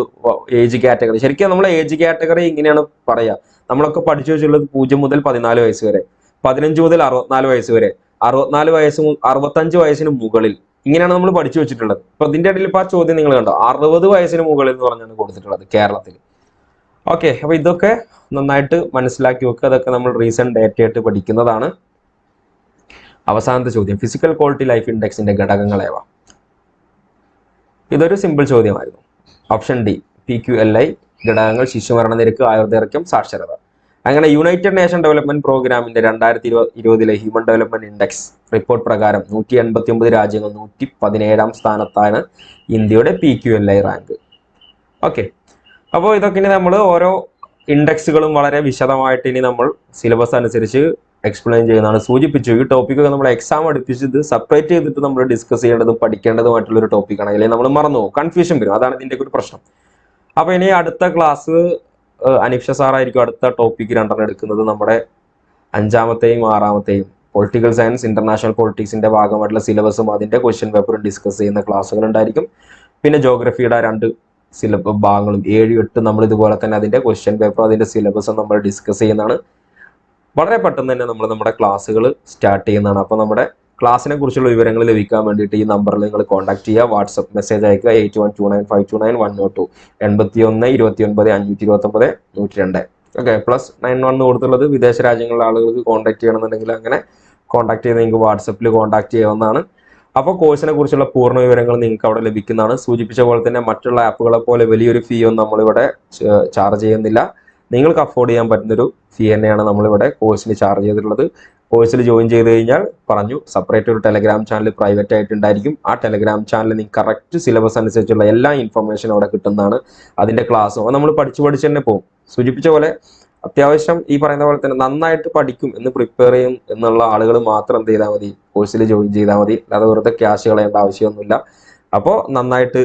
ഏജ് കാറ്റഗറി. ശരിക്കും നമ്മൾ ഏജ് കാറ്റഗറി ഇങ്ങനെയാണ് പറയുക. നമ്മളൊക്കെ പഠിച്ചു വെച്ചിട്ടുള്ളത് 0 മുതൽ 14 വയസ്സ് വരെ, 15 മുതൽ 64 വയസ്സ് വരെ, 65 വയസ്സിന് മുകളിൽ, ഇങ്ങനെയാണ് നമ്മൾ പഠിച്ചു വെച്ചിട്ടുള്ളത്. അപ്പൊ ഇതിന്റെ ഇടയിൽ ഇപ്പൊ ആ ചോദ്യം നിങ്ങൾ കണ്ടോ, 60 വയസ്സിന് മുകളിൽ എന്ന് പറഞ്ഞാണ് കൊടുത്തിട്ടുള്ളത് കേരളത്തിൽ. ഓക്കെ, അപ്പൊ ഇതൊക്കെ നന്നായിട്ട് മനസ്സിലാക്കി വെക്കുക. അതൊക്കെ നമ്മൾ റീസെന്റ് ഡേറ്റ ആയിട്ട് പഠിക്കുന്നതാണ്. അവസാനത്തെ ചോദ്യം, ഫിസിക്കൽ ക്വാളിറ്റി ലൈഫ് ഇൻഡെക്സിന്റെ ഘടകങ്ങളേവ? ഇതൊരു സിമ്പിൾ ചോദ്യമായിരുന്നു. ഓപ്ഷൻ ഡി, PQLI ഘടകങ്ങൾ: ശിശുമരണ നിരക്ക്, ആയുർദൈർഘ്യം, സാക്ഷരത. അങ്ങനെ യുണൈറ്റഡ് നേഷൻ ഡെവലപ്മെന്റ് പ്രോഗ്രാമിന്റെ 2020 ഹ്യൂമൻ ഡെവലപ്മെന്റ് ഇൻഡെക്സ് റിപ്പോർട്ട് പ്രകാരം 189 രാജ്യങ്ങൾ 117ാം സ്ഥാനത്താണ് ഇന്ത്യയുടെ PQLI റാങ്ക്. ഓക്കെ, അപ്പോൾ ഇതൊക്കെ ഇനി നമ്മൾ ഓരോ ഇൻഡെക്സുകളും വളരെ വിശദമായിട്ട് ഇനി നമ്മൾ സിലബസ് അനുസരിച്ച് എക്സ്പ്ലെയിൻ ചെയ്യുന്നതാണ്. സൂചിപ്പിച്ചു, ഈ ടോപ്പിക്കൊക്കെ നമ്മൾ എക്സാം അടുപ്പിച്ച് ഇത് സെപ്പറേറ്റ് ചെയ്തിട്ട് നമ്മൾ ഡിസ്കസ് ചെയ്യേണ്ടതും പഠിക്കേണ്ടതുമായിട്ടുള്ള ഒരു ടോപ്പിക്കാണ്. അല്ലെങ്കിൽ നമ്മൾ മറന്നു പോകും, കൺഫ്യൂഷൻ വരും. അതാണ് ഇതിന്റെ ഒരു പ്രശ്നം. അപ്പൊ ഇനി അടുത്ത ക്ലാസ് അനിക്ഷ സാറായിരിക്കും അടുത്ത ടോപ്പിക്ക് 2 എടുക്കുന്നത്. നമ്മുടെ 5ാമത്തെയും 6ാമത്തെയും പൊളിറ്റിക്കൽ സയൻസ്, ഇന്റർനാഷണൽ പൊളിറ്റിക്സിന്റെ ഭാഗമായിട്ടുള്ള സിലബസും അതിന്റെ ക്വസ്റ്റ്യൻ പേപ്പറും ഡിസ്കസ് ചെയ്യുന്ന ക്ലാസ്സുകൾ ഉണ്ടായിരിക്കും. പിന്നെ ജോഗ്രഫിയുടെ 2 ഭാഗങ്ങളും 7, 8 നമ്മൾ ഇതുപോലെ തന്നെ അതിന്റെ ക്വസ്റ്റ്യൻ പേപ്പർ അതിന്റെ സിലബസും നമ്മൾ ഡിസ്കസ് ചെയ്യുന്നതാണ്. വളരെ പെട്ടെന്ന് തന്നെ നമ്മൾ നമ്മുടെ ക്ലാസ്സുകൾ സ്റ്റാർട്ട് ചെയ്യുന്നതാണ്. അപ്പോൾ നമ്മുടെ ക്ലാസ്സിനെ കുറിച്ചുള്ള വിവരങ്ങൾ ലഭിക്കാൻ വേണ്ടിയിട്ട് ഈ നമ്പറിൽ നിങ്ങൾ കോൺടാക്ട് ചെയ്യുക, വാട്സപ്പ് മെസ്സേജ് അയക്കുക 8129529102 8129529102. ഓക്കെ, +91 കൊടുത്തുള്ളത് വിദേശ രാജ്യങ്ങളിലെ ആളുകൾക്ക് കോൺടാക്ട് ചെയ്യണമെന്നുണ്ടെങ്കിൽ അങ്ങനെ കോൺടാക്ട് ചെയ്ത് നിങ്ങൾക്ക് വാട്സപ്പിൽ കോൺടാക്ട് ചെയ്യാവുന്നതാണ്. അപ്പോൾ കോഴ്സിനെ കുറിച്ചുള്ള പൂർണ്ണ വിവരങ്ങൾ നിങ്ങൾക്ക് അവിടെ ലഭിക്കുന്നതാണ്. സൂചിപ്പിച്ച പോലെ തന്നെ മറ്റുള്ള ആപ്പുകളെ പോലെ വലിയൊരു ഫീ ഒന്നും നമ്മളിവിടെ ചാർജ് ചെയ്യുന്നില്ല. നിങ്ങൾക്ക് അഫോർഡ് ചെയ്യാൻ പറ്റുന്നൊരു ഫീ തന്നെയാണ് നമ്മളിവിടെ കോഴ്സിന് ചാർജ് ചെയ്തിട്ടുള്ളത്. കോഴ്സിൽ ജോയിൻ ചെയ്ത് കഴിഞ്ഞാൽ സെപ്പറേറ്റ് ഒരു ടെലഗ്രാം ചാനൽ പ്രൈവറ്റ് ആയിട്ടുണ്ടായിരിക്കും. ആ ടെലഗ്രാം ചാനൽ നിങ്ങൾക്ക് കറക്റ്റ് സിലബസ് അനുസരിച്ചുള്ള എല്ലാ ഇൻഫർമേഷനും അവിടെ കിട്ടുന്നതാണ്. അതിന്റെ ക്ലാസ്സും നമ്മൾ പഠിച്ച് തന്നെ പോകും. സൂചിപ്പിച്ച പോലെ അത്യാവശ്യം ഈ പറയുന്ന പോലെ തന്നെ നന്നായിട്ട് പഠിക്കും എന്ന് പ്രിപ്പയർ ചെയ്യും എന്നുള്ള ആളുകൾ മാത്രം എന്ത് ചെയ്താൽ മതി, കോഴ്സിൽ ജോയിൻ ചെയ്താൽ മതി. അല്ലാതെ വെറുതെ ക്യാഷ് കളയേണ്ട ആവശ്യമൊന്നുമില്ല. അപ്പോൾ നന്നായിട്ട്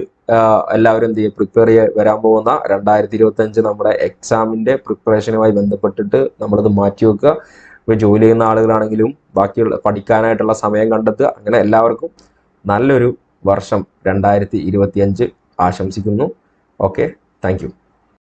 എല്ലാവരും എന്ത് ചെയ്യുക, പ്രിപ്പയർ വരാൻ പോകുന്ന 2025 നമ്മുടെ എക്സാമിന്റെ പ്രിപ്പറേഷനുമായി ബന്ധപ്പെട്ടിട്ട് നമ്മളത് മാറ്റിവെക്കുക. ഇപ്പോൾ ജോലി ചെയ്യുന്ന ആളുകളാണെങ്കിലും ബാക്കിയുള്ള പഠിക്കാനായിട്ടുള്ള സമയം കണ്ടെത്തുക. അങ്ങനെ എല്ലാവർക്കും നല്ലൊരു വർഷം 2025 ആശംസിക്കുന്നു. Okay, thank you.